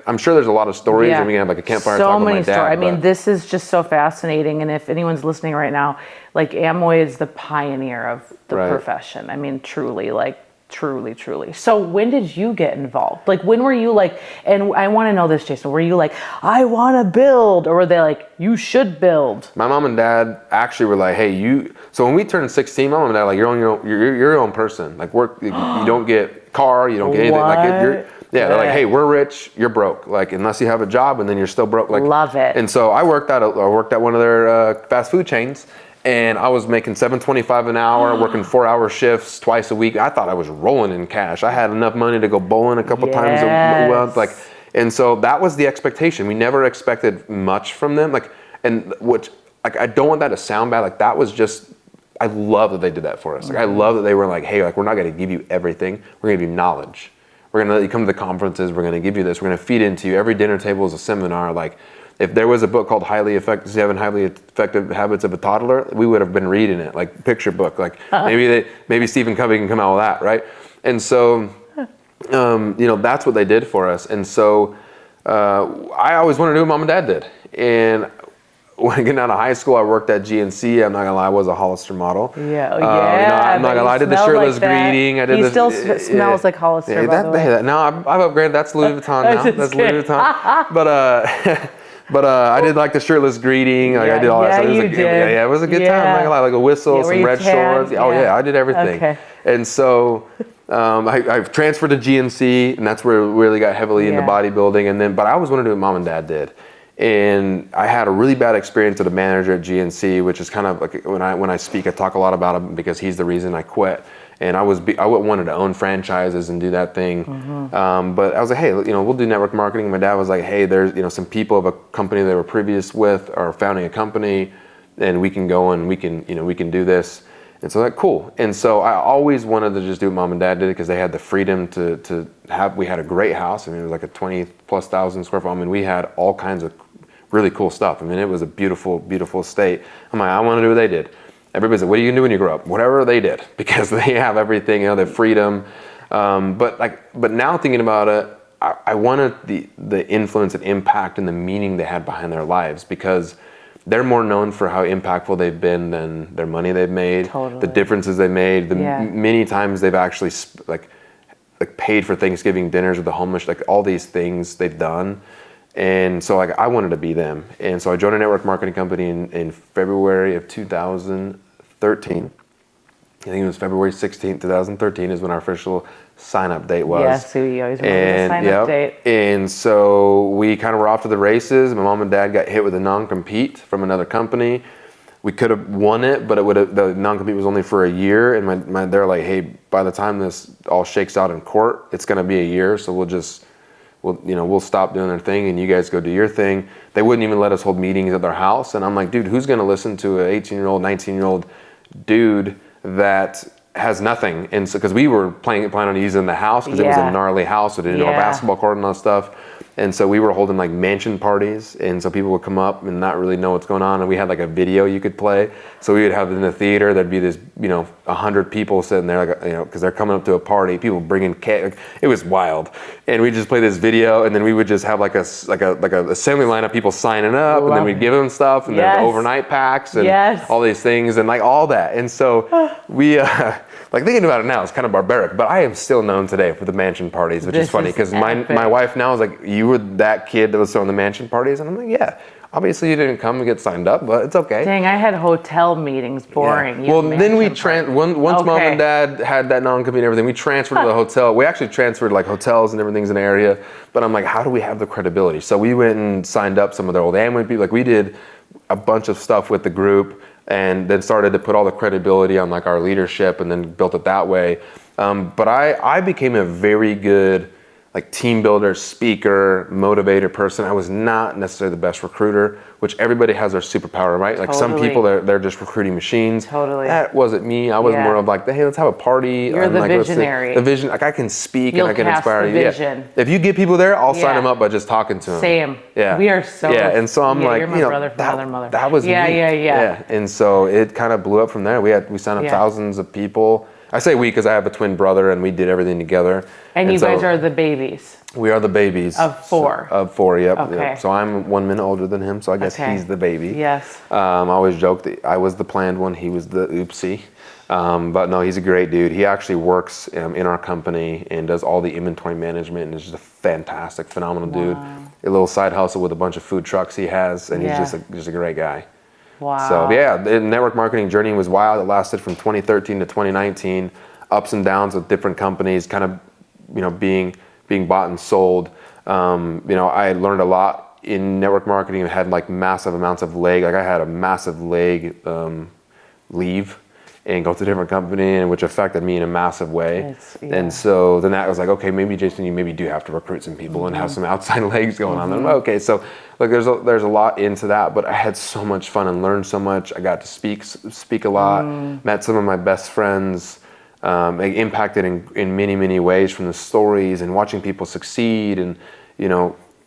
I'm sure there's a lot of stories, and we can have like a campfire talk with my dad. So many stories. I mean, this is just so fascinating. And if anyone's listening right now, like, Amway is the pioneer of the profession. I mean, truly, like, truly. So when did you get involved? Like, when were you like, and I want to know this, Jason, were you like, I want to build, or were they like, you should build? My mom and dad actually were like, hey, so when we turned 16, my mom and dad were like, you're your own person. Like, you don't get car, you don't get anything. Like, they're like, hey, we're rich, you're broke. Like, unless you have a job, and then you're still broke. Like, love it. And so I worked at one of their fast food chains. And I was making $7.25 an hour, working 4-hour shifts twice a week. I thought I was rolling in cash. I had enough money to go bowling a couple times a month. Like, and so that was the expectation. We never expected much from them. Like, and which, like, I don't want that to sound bad. Like, that was just, I love that they did that for us. Like, I love that they were like, hey, like, we're not going to give you everything. We're going to give you knowledge. We're going to let you come to the conferences. We're going to give you this. We're going to feed into you. Every dinner table is a seminar. Like, if there was a book called Seven Highly Effective Habits of a Toddler, we would have been reading it, like, picture book. Like, maybe Stephen Covey can come out with that, right? And so, you know, that's what they did for us. And so, I always wanted to do what mom and dad did. And when I get out of high school, I worked at GNC. I'm not gonna lie, I was a Hollister model. Yeah, you know, I'm not gonna lie, I did the shirtless greeting. I did he still smells like Hollister. By the way. No, I've upgraded. That's Louis Vuitton now. That's Louis Vuitton. But I did like the shirtless greeting. Like, I did all that stuff. It was a good time. I'm not gonna lie, like a whistle, some red shorts. Oh yeah, I did everything. Okay. And so I transferred to GNC, and that's where we really got heavily into bodybuilding. But I always wanted to do what mom and dad did. And I had a really bad experience with a manager at GNC, which is kind of like, when I speak, I talk a lot about him because he's the reason I quit. And I wanted to own franchises and do that thing. But I was like, hey, you know, we'll do network marketing. My dad was like, hey, there's, you know, some people of a company they were previous with are founding a company, and we can go and we can do this. And so, like, cool. And so I always wanted to just do what mom and dad did, because they had the freedom to have. We had a great house. I mean, it was like a 20,000+ square foot. I mean, we had all kinds of really cool stuff. I mean, it was a beautiful, beautiful estate. I'm like, I want to do what they did. Everybody's like, what are you gonna do when you grow up? Whatever they did, because they have everything, you know, the freedom. But now thinking about it, I wanted the influence and impact and the meaning they had behind their lives, because they're more known for how impactful they've been than their money they've made, Totally. the differences they made, many times they've actually like paid for Thanksgiving dinners with the homeless, like all these things they've done. And so like I wanted to be them. And so I joined a network marketing company in February of 2013. I think it was February 16th, 2013 is when our official sign-up date was. Yes, we always remember the sign-up date. And so we kind of were off to the races. My mom and dad got hit with a non-compete from another company. We could have won it, but the non-compete was only for a year. And they're like, hey, by the time this all shakes out in court, it's going to be a year. So we'll stop doing their thing and you guys go do your thing. They wouldn't even let us hold meetings at their house. And I'm like, dude, who's going to listen to an 18-year-old, 19-year-old dude that has nothing? And so, because we were planning on using the house, because it was a gnarly house with an indoor basketball court and all that stuff. And so we were holding like mansion parties, and so people would come up and not really know what's going on. And we had like a video you could play. So we would have in the theater, there'd be this, 100 people sitting there, like, because they're coming up to a party, people bringing cake. It was wild. And we just play this video, and then we would just have like a assembly line of people signing up, and then we'd give them stuff, and then the overnight packs and all these things, and like all that. And so we, like thinking about it now, it's kind of barbaric, but I am still known today for the mansion parties, which is funny, because my wife now is like, you were that kid that was throwing the mansion parties, and I'm like, yeah. Obviously, you didn't come and get signed up, but it's okay. Dang, I had hotel meetings, boring. Yeah. Well, then we once mom and dad had that non-compete and everything, we transferred to the hotel. We actually transferred like hotels and everything's in the area, but I'm like, how do we have the credibility? So we went and signed up some of their old Amway people. Like we did a bunch of stuff with the group, and then started to put all the credibility on like our leadership, and then built it that way. But I became a very good like team builder, speaker, motivator person. I was not necessarily the best recruiter, which everybody has their superpower, right? Like some people, they're just recruiting machines. Totally. That wasn't me. I was more of like, hey, let's have a party. You're the like, visionary. The vision, like I can speak and I can cast inspire the you. vision. Yeah. If you get people there, I'll sign them up by just talking to them. Same. Yeah. We are so. Yeah, and so I'm like, you're my brother from another mother. That was me. Yeah. And so it kind of blew up from there. We signed up thousands of people. I say we because I have a twin brother, and we did everything together. And you guys are the babies. We are the babies. Of four. Of four, yep. Okay. Yep. So I'm 1 minute older than him, so I guess he's the baby. Yes. I always joke that I was the planned one, he was the oopsie. But no, he's a great dude. He actually works in our company and does all the inventory management, and is just a fantastic, phenomenal dude. A little side hustle with a bunch of food trucks he has, and he's just a great guy. Wow. So yeah, the network marketing journey was wild. It lasted from 2013 to 2019, ups and downs with different companies, kind of, being bought and sold. I learned a lot in network marketing. I had like massive amounts of leg. Like I had a massive leg leave and go to a different company, and which affected me in a massive way. And so then that was like, okay, maybe Jason, you maybe do have to recruit some people and have some outside legs going on. Like, okay, so like there's a lot into that, but I had so much fun and learned so much. I got to speak a lot, met some of my best friends, impacted in many, many ways, from the stories and watching people succeed, and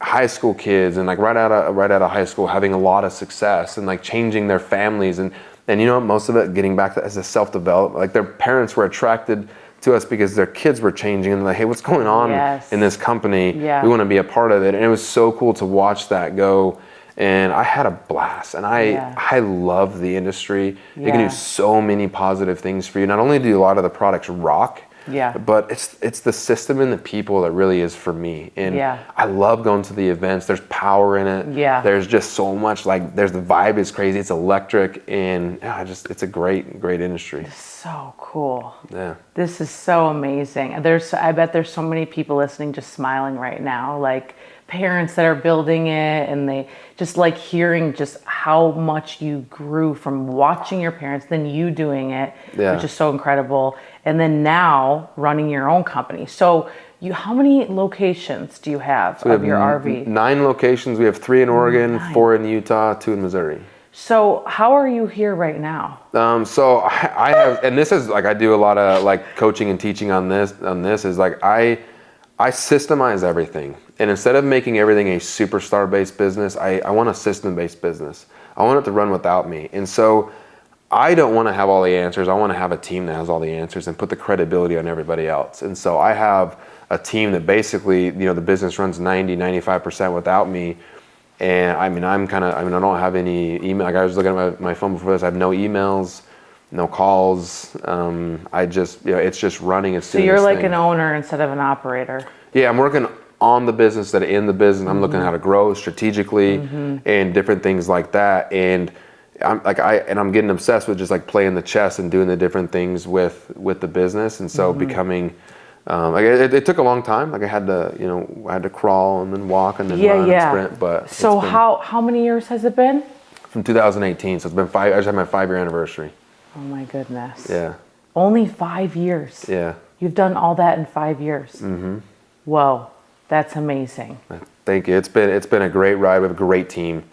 high school kids, and like right out of high school having a lot of success, and like changing their families, and most of it getting back to as a self-development. Like their parents were attracted to us because their kids were changing, and like, hey, what's going on in this company? We want to be a part of it. And it was so cool to watch that go. And I had a blast, and I love the industry. It can do so many positive things for you. Not only do a lot of the products rock, but it's the system and the people that really is for me. And I love going to the events. There's power in it. There's just so much, like the vibe is crazy. It's electric, and it's a great industry. So cool. Yeah. This is so amazing. I bet there's so many people listening just smiling right now, like parents that are building it, and they just like hearing just how much you grew from watching your parents, then you doing it, which is so incredible. And then now running your own company. So how many locations do you have of your RV? 9 locations. We have 3 in Oregon, 4 in Utah, 2 in Missouri. So how are you here right now? So I have, and this is like, I do a lot of like coaching and teaching on this is like, I systemize everything. And instead of making everything a superstar-based business, I want a system-based business. I want it to run without me. And so I don't want to have all the answers. I want to have a team that has all the answers and put the credibility on everybody else. And so I have a team that basically, you know, the business runs 95% without me. And I mean, I don't have any email. Like I was looking at my phone before this. I have no emails, no calls. I just, you know, it's just running. It's so you're like an owner instead of an operator. Yeah, I'm working on the business instead of in the business. I'm looking at how to grow strategically and different things like that. And I'm getting obsessed with just like playing the chess and doing the different things with the business. And so becoming, like it took a long time. Like I had to crawl and then walk and then run and sprint. But so how many years has it been? From 2018. So it's been 5. I just had my 5-year anniversary. Oh my goodness. Yeah. Only 5 years. Yeah. You've done all that in 5 years. Whoa, that's amazing. Thank you. It's been a great ride. We have a great team.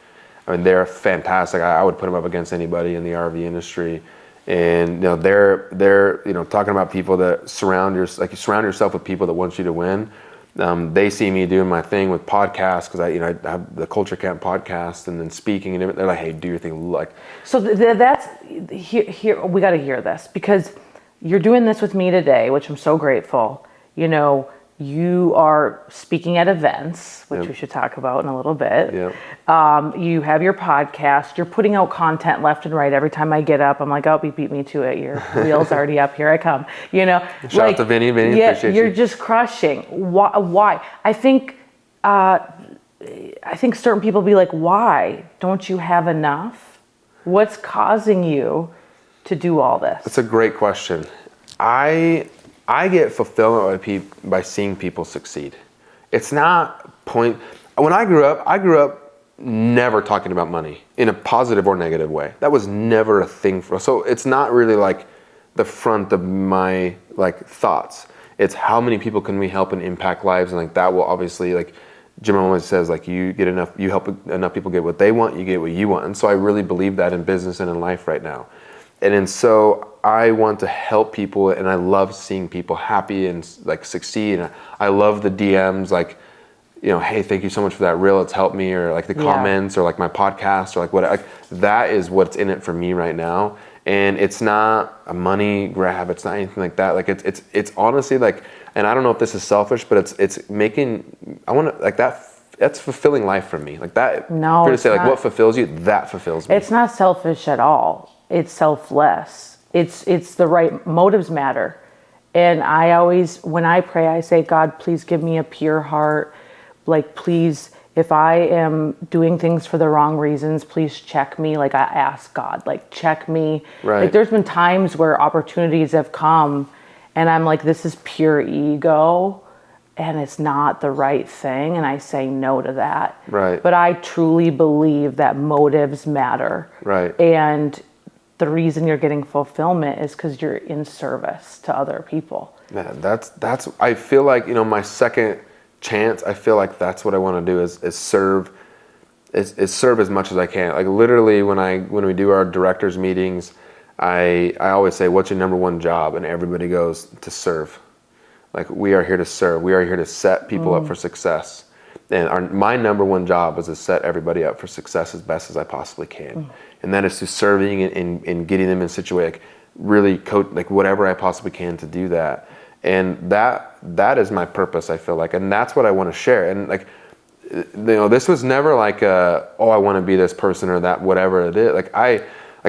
I mean, they're fantastic. I would put them up against anybody in the RV industry. And you know, they're you know, talking about people that surround yourself with people that want you to win. They see me doing my thing with podcasts because I have the Culture Camp podcast and then speaking, and they're like, hey, do your thing. Like, so that's here. We got to hear this because you're doing this with me today, which I'm so grateful. You know, you are speaking at events, which we should talk about in a little bit. You have your podcast. You're putting out content left and right. Every time I get up, I'm like, oh, beat me to it. Your wheel's already up. Here I come. You know, shout out to Vinny. Yeah, appreciate you're you. just crushing. Why? I think certain people be like, why don't you have enough? What's causing you to do all this? That's a great question. I get fulfillment by seeing people succeed. It's not point. When I grew up never talking about money in a positive or negative way. That was never a thing for us. So it's not really like the front of my like thoughts. It's how many people can we help and impact lives, and like that will obviously, like Jim always says, like you help enough people get what they want, you get what you want. And so I really believe that in business and in life right now. And so I want to help people, and I love seeing people happy and like succeed. And I love the DMs, like, you know, hey, thank you so much for that reel, it's helped me, or like the comments, or like my podcast, or like what, like that is what's in it for me right now. And it's not a money grab, it's not anything like that. Like it's honestly like, and I don't know if this is selfish, but it's making, I want to like that's fulfilling life for me. Like that. No, if you're to say like what fulfills you, that fulfills me. It's not selfish at all. It's selfless. It's the right motives matter. And I always, when I pray, I say, God, please give me a pure heart. Like, please, if I am doing things for the wrong reasons, please check me. Like I ask God, like check me. Right. Like there's been times where opportunities have come and I'm like, this is pure ego and it's not the right thing. And I say no to that. Right. But I truly believe that motives matter. Right. And the reason you're getting fulfillment is because you're in service to other people. Man, that's I feel like, you know, my second chance, I feel like that's what I want to do is serve as much as I can. Like literally when we do our directors meetings, I always say, what's your number one job? And everybody goes, to serve. Like we are here to serve. We are here to set people up for success. And my number one job is to set everybody up for success as best as I possibly can. And that is to serving and getting them in situation, like really coach, like whatever I possibly can to do that. And that is my purpose, I feel like. And that's what I want to share. And like, you know, this was never like I want to be this person or that, whatever it is. Like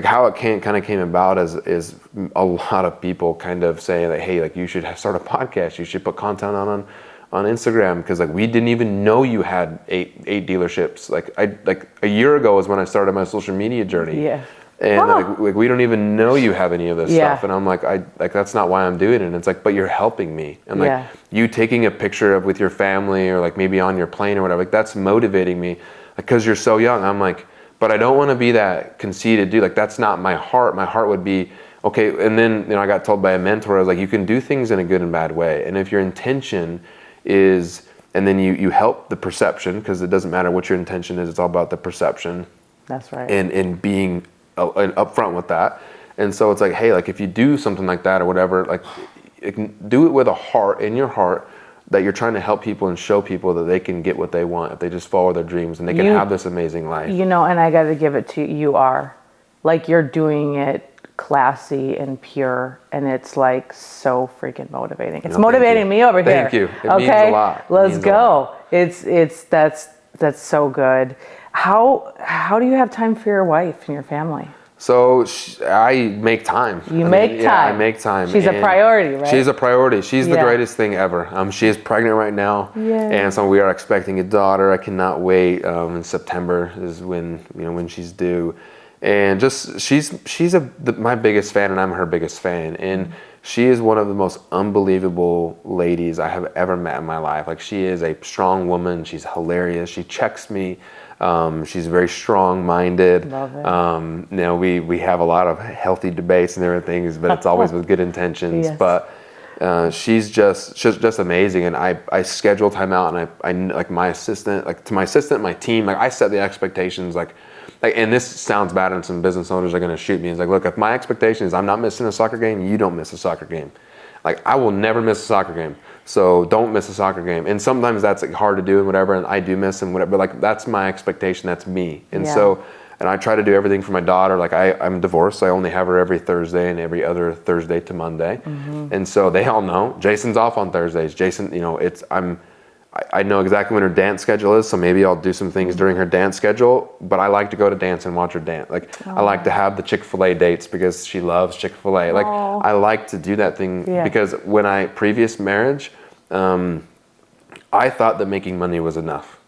how it kind of came about is a lot of people kind of saying that, hey, like you should start a podcast. You should put content on Instagram, because like we didn't even know you had eight dealerships. Like a year ago was when I started my social media journey. Yeah. And like we don't even know you have any of this stuff. And I'm like, that's not why I'm doing it. And it's like, but you're helping me. And like you taking a picture with your family or like maybe on your plane or whatever, like that's motivating me, because you're so young. I'm like, but I don't want to be that conceited dude. Like that's not my heart. My heart would be, okay. And then, you know, I got told by a mentor, I was like, you can do things in a good and bad way. And if your intention is, and then you help the perception, because it doesn't matter what your intention is, it's all about the perception. That's right. And being upfront with that. And so it's like, hey, like if you do something like that or whatever, like do it with a heart, in your heart, that you're trying to help people and show people that they can get what they want if they just follow their dreams, and they can have this amazing life. You know, and I got to give it to you. You are like, you're doing it classy and pure, and it's like so freaking motivating. It's motivating me over here. Thank you. It means a lot. Let's go. That's so good. How do you have time for your wife and your family? So I make time. Time. Yeah, I make time. She's a priority, right? She's a priority. She's the greatest thing ever. She is pregnant right now, and so we are expecting a daughter. I cannot wait. In September is when she's due, and just she's my biggest fan, and I'm her biggest fan, and she is one of the most unbelievable ladies I have ever met in my life. Like, she is a strong woman. She's hilarious. She checks me. She's very strong-minded. Love it. We have a lot of healthy debates and everything, but it's always with good intentions. Yes. But she's just amazing, and I schedule time out, and I like my assistant, my team, like I set the expectations, like, and this sounds bad, and some business owners are going to shoot me. It's like, look, if my expectation is I'm not missing a soccer game, you don't miss a soccer game. Like, I will never miss a soccer game. So don't miss a soccer game. And sometimes that's like hard to do and whatever, and I do miss them, whatever, but like that's my expectation, that's me. And so, and I try to do everything for my daughter. Like, I'm divorced, so I only have her every Thursday and every other Thursday to Monday. And so they all know Jason's off on Thursdays. Jason, I know exactly when her dance schedule is, so maybe I'll do some things during her dance schedule, but I like to go to dance and watch her dance. Like, I like to have the Chick-fil-A dates because she loves Chick-fil-A. Like, I like to do that thing because when previous marriage, I thought that making money was enough.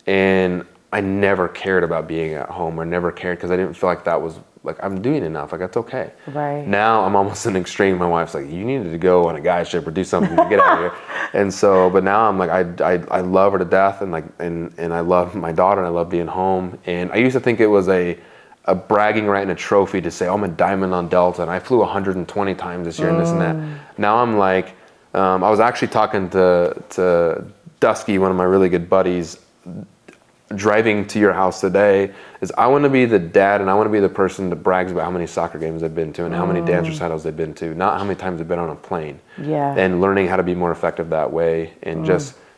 And I never cared about being at home, or never cared because I didn't feel like that was, like, I'm doing enough, like that's okay. Right. Now I'm almost an extreme. My wife's like, you needed to go on a guy trip or do something to get out of here. And so, but now I'm like, I love her to death, and like, and I love my daughter, and I love being home. And I used to think it was a bragging right and a trophy to say, oh, I'm a diamond on Delta, and I flew 120 times this year and this and that. Now I'm like, I was actually talking to Dusky, one of my really good buddies, driving to your house today, is I want to be the dad, and I want to be the person that brags about how many soccer games I've been to and how many dance recitals they've been to, not how many times I've been on a plane. And learning how to be more effective that way, and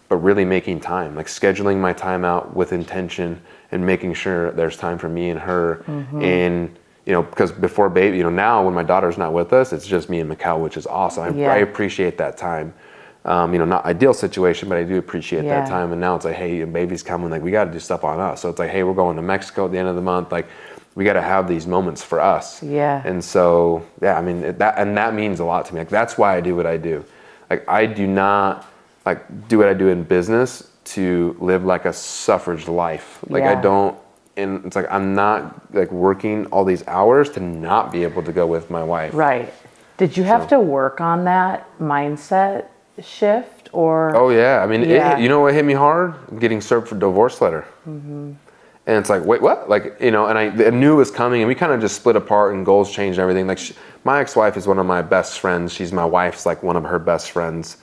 but really making time, like scheduling my time out with intention and making sure there's time for me and her. And because before baby, now when my daughter's not with us, it's just me and Mikkel, which is awesome. I appreciate that time. Not ideal situation, but I do appreciate that time. And now it's like, hey, baby's coming, like we got to do stuff on us. So it's like, hey, we're going to Mexico at the end of the month. Like, we got to have these moments for us. And so, that means a lot to me. Like, that's why I do what I do. Like, I do not do what I do in business to live like a suffrage life. Like, I don't, and it's like, I'm not like working all these hours to not be able to go with my wife. Right. Did you have to work on that mindset shift, or? Oh yeah, I mean, what hit me hard? Getting served for divorce letter. And it's like, wait, what? Like, and I knew it was coming, and we kind of just split apart, and goals changed and everything. Like, my ex-wife is one of my best friends. She's my wife's like one of her best friends.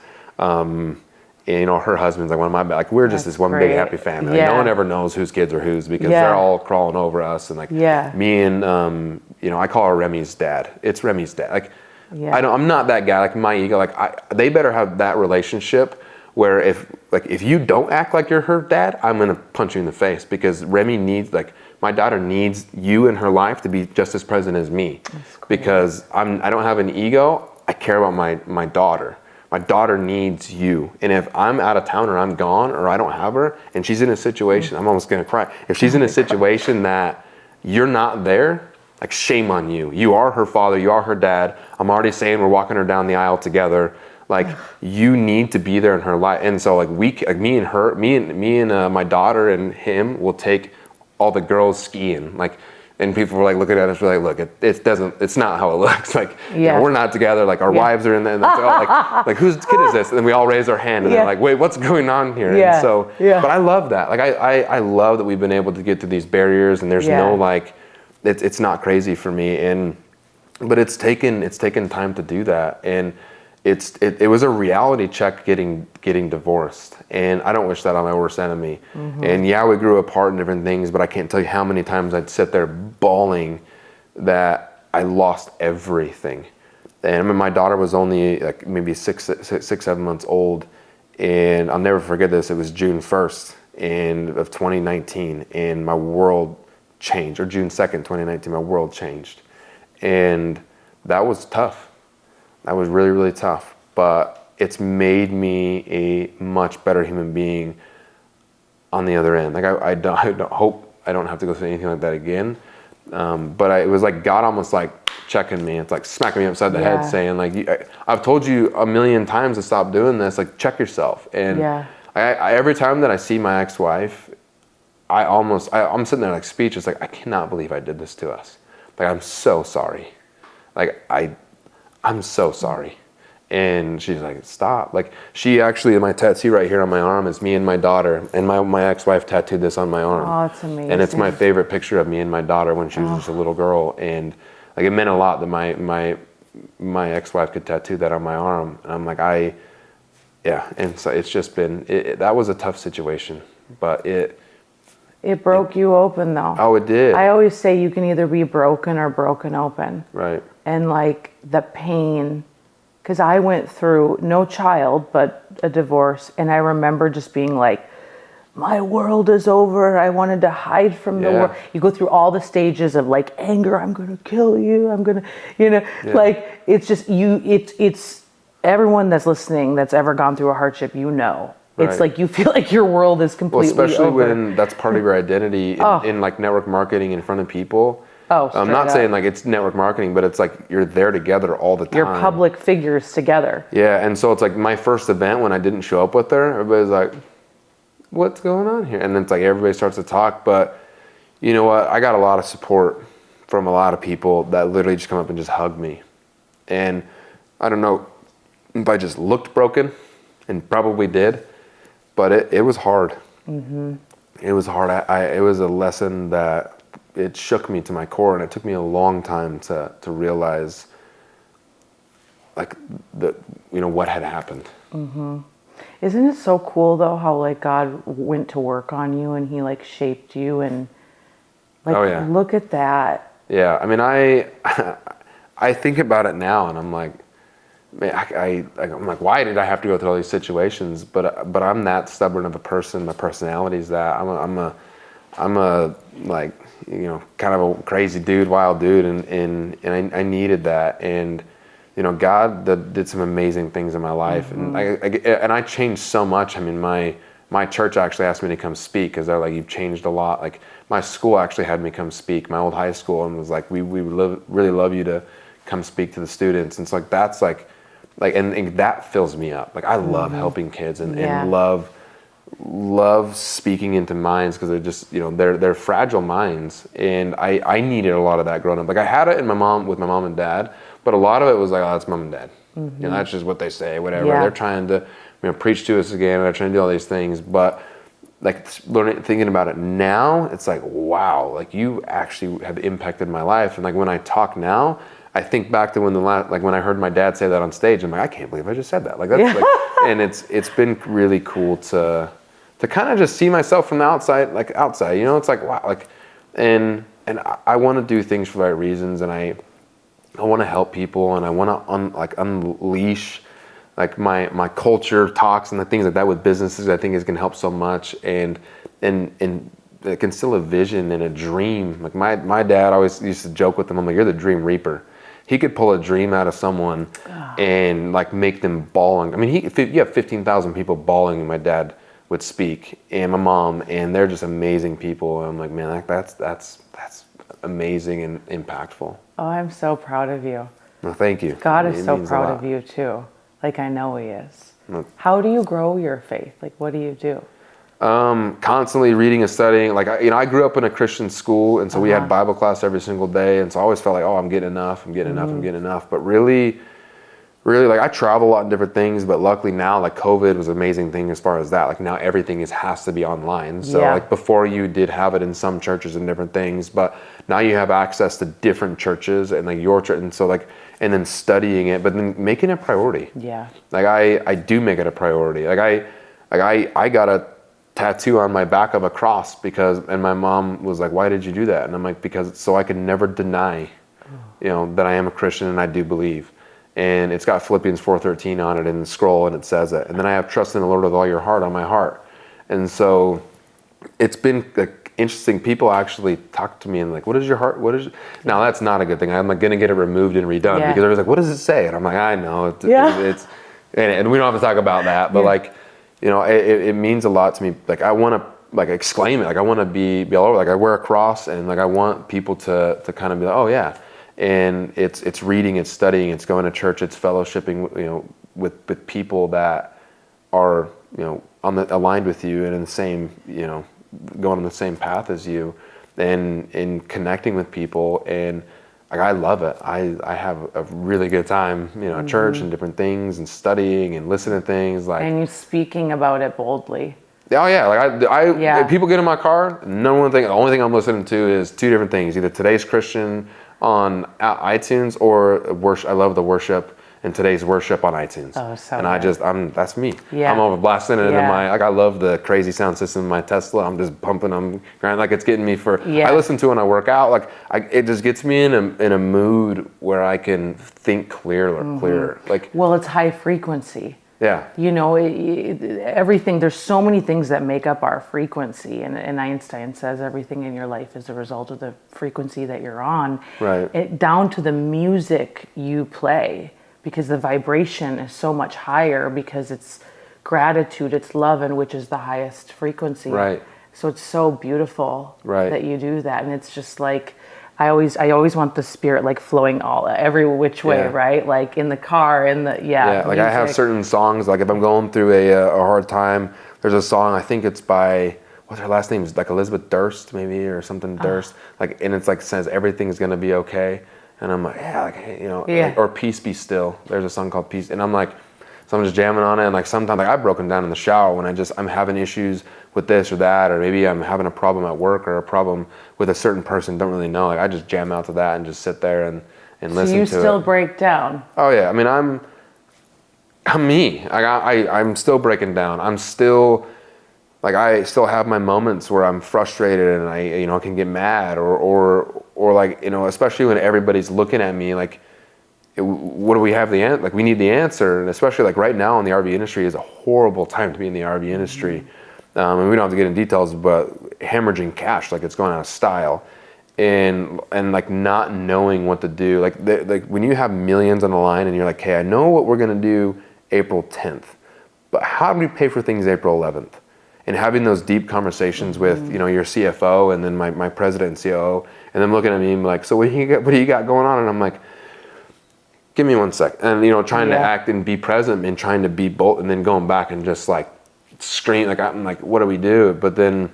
And her husband's like one of my, like, we're just this one big happy family. Like, no one ever knows whose kids are whose, because they're all crawling over us. And like, me and I call her Remi's dad. It's Remi's dad. Like, I'm not that guy. Like, my ego, like, they better have that relationship where if you don't act like you're her dad, I'm gonna punch you in the face, because Remi needs, like, my daughter needs you in her life to be just as present as me, because I don't have an ego. I care about my daughter. My daughter needs you, and if I'm out of town, or I'm gone, or I don't have her, and she's in a situation, I'm almost gonna cry. If she's in a situation that you're not there, like, shame on you. You are her father, you are her dad. I'm already saying we're walking her down the aisle together. Like, you need to be there in her life. And so, like, me and my daughter and him will take all the girls skiing. Like, and people were like looking at us, we're like, look, it's not how it looks. Like, we're not together. Like, our wives are in there, and they're all like, whose kid is this? And then we all raise our hand, and they're like, wait, what's going on here? And so, but I love that. Like, I love that we've been able to get through these barriers, and there's no, like, it's not crazy for me, but it's taken time to do that, and it was a reality check getting divorced, and I don't wish that on my worst enemy. And we grew apart and different things, but I can't tell you how many times I'd sit there bawling that I lost everything. And I mean, my daughter was only like maybe 7 months old, and I'll never forget this. It was June 1st of 2019, and my world changed, or June 2nd, 2019, my world changed. And that was tough. That was really, really tough. But it's made me a much better human being on the other end. Like I don't hope I don't have to go through anything like that again. But it was like God almost like checking me. It's like smacking me upside the head saying like, I've told you a million times to stop doing this, like check yourself. And I every time that I see my ex-wife, I'm sitting there like speechless, like I cannot believe I did this to us. Like I'm so sorry. Like I'm so sorry. And she's like, stop. Like she actually, my tattoo right here on my arm is me and my daughter, and my ex-wife tattooed this on my arm. Oh, it's amazing. And it's my favorite picture of me and my daughter when she was just a little girl. And like it meant a lot that my ex-wife could tattoo that on my arm. And I'm like, and so it's just been, that was a tough situation, but it broke you open though. Oh, it did. I always say you can either be broken or broken open. Right. And like the pain, because I went through no child, but a divorce. And I remember just being like, my world is over. I wanted to hide from the world. You go through all the stages of like anger. I'm going to kill you. I'm going to, like, it's just it's everyone that's listening that's ever gone through a hardship, It's like you feel like your world is completely especially over. when that's part of your identity in like network marketing in front of people. I'm not saying like it's network marketing, but it's like you're there together all the time. You're public figures together. Yeah, and so it's like my first event when I didn't show up with her, everybody's like, what's going on here? And then it's like everybody starts to talk, but you know what? I got a lot of support from a lot of people that literally just come up and just hug me. And I don't know if I just looked broken, and probably did, but it was hard. Mm-hmm. It was hard. It was a lesson that it shook me to my core, and it took me a long time to realize like what had happened. Mm-hmm. Isn't it so cool though how like God went to work on you and he like shaped you and like look at that. Yeah, I mean I think about it now and I'm like, man, I'm like, why did I have to go through all these situations? But I'm that stubborn of a person. My personality is that. I'm a like, kind of a crazy dude, wild dude, and I needed that. And God did some amazing things in my life, mm-hmm. and I changed so much. I mean, my church actually asked me to come speak because they're like, you've changed a lot. Like my school actually had me come speak, my old high school, and was like, we would really love you to come speak to the students. And so like that's like and that fills me up. Like I love mm-hmm. helping kids and love speaking into minds because they're just they're fragile minds, and I needed a lot of that growing up. Like I had it with my mom and dad, but a lot of it was like, oh, that's mom and dad. Mm-hmm. That's just what they say, whatever. They're trying to preach to us again, they're trying to do all these things. But like thinking about it now, it's like, wow, like you actually have impacted my life. And like when I talk now, I think back to when I heard my dad say that on stage. I'm like, I can't believe I just said that. Like that's and it's been really cool to kind of just see myself from the outside. It's like, wow, like, and I want to do things for the right reasons, and I want to help people, and I want to unleash like my culture talks and the things like that with businesses. I think is going to help so much, and it can still a vision and a dream. Like my dad always used to joke with him. I'm like, you're the dream reaper. He could pull a dream out of someone and like make them bawling. I mean, you have 15,000 people bawling, and my dad would speak, and my mom, and they're just amazing people. And I'm like, man, that's amazing and impactful. Oh, I'm so proud of you. Well, thank you. God is so proud of you too. Like I know he is. How do you grow your faith? Like what do you do? Constantly reading and studying. Like I grew up in a Christian school, and so we had Bible class every single day, and so I always felt like, oh, I'm getting enough. But really, like I travel a lot in different things, but luckily now, like COVID was an amazing thing as far as that. Like now everything has to be online. So like before you did have it in some churches and different things, but now you have access to different churches and like your church, and so like, and then studying it, but then making it a priority. Yeah. Like I do make it a priority. Like I got a tattoo on my back of a cross and my mom was like, why did you do that? And I'm like, because so I could never deny, that I am a Christian and I do believe. And it's got Philippians 4:13 on it in the scroll, and it says it. And then I have trust in the Lord with all your heart on my heart. And so it's been interesting. People actually talk to me and like, what is your heart? Now that's not a good thing. I'm like going to get it removed and redone because they're like, what does it say? And I'm like, I know. It's and we don't have to talk about that, but like, you know, it means a lot to me. Like I want to like exclaim it. Like I want to be all over. Like I wear a cross and like I want people to kind of be like, oh yeah. And it's reading, it's studying, it's going to church, it's fellowshipping, you know, with people that are, you know, aligned with you and in the same, you know, going on the same path as you, and in connecting with people. And like I love it. I have a really good time, you know, at church and different things and studying and listening to things like. And you speaking about it boldly. Oh yeah, like if people get in my car, the only thing I'm listening to is two different things: either Today's Christian on iTunes or worship. I love the worship and Today's Worship on iTunes. Oh, so and that's me. Yeah. I'm over blasting it in I love the crazy sound system in my Tesla. I'm just pumping. I'm grinding like it's getting me I listen to it when I work out. Like it just gets me in a mood where I can think clearer. Like well, it's high frequency. Yeah. You know, everything, there's so many things that make up our frequency. And Einstein says everything in your life is a result of the frequency that you're on. Right. Down to the music you play, because the vibration is so much higher because it's gratitude, it's love, and which is the highest frequency. Right. So it's so beautiful that you do that. And it's just like, I always want the spirit like flowing every which way, right? Like in the car, like music. I have certain songs, like if I'm going through a hard time, there's a song, I think it's by, what's her last name? It's like Elizabeth Durst maybe, or something Durst. Like, and it's like says everything's gonna be okay. And I'm like, like, or Peace Be Still. There's a song called Peace, and I'm like, so I'm just jamming on it, and like sometimes like I've broken down in the shower when I'm having issues with this or that, or maybe I'm having a problem at work or a problem with a certain person, don't really know. Like I just jam out to that and just sit there and listen to it. So you still break down? Oh yeah, I mean I'm me. I'm still breaking down. I'm still like I still have my moments where I'm frustrated and I can get mad or like especially when everybody's looking at me like. What do we have the answer? Like we need the answer, and especially like right now in the RV industry is a horrible time to be in the RV industry. And we don't have to get in details, but hemorrhaging cash, like it's going out of style, and like not knowing what to do. Like when you have millions on the line and you're like, hey, I know what we're gonna do April 10th, but how do we pay for things April 11th? And having those deep conversations with your CFO and then my president and COO, and them looking at me and like, so what do you got going on? And I'm like, give me 1 sec. And, trying to act and be present and trying to be bold and then going back and just like scream, like I'm like, what do we do? But then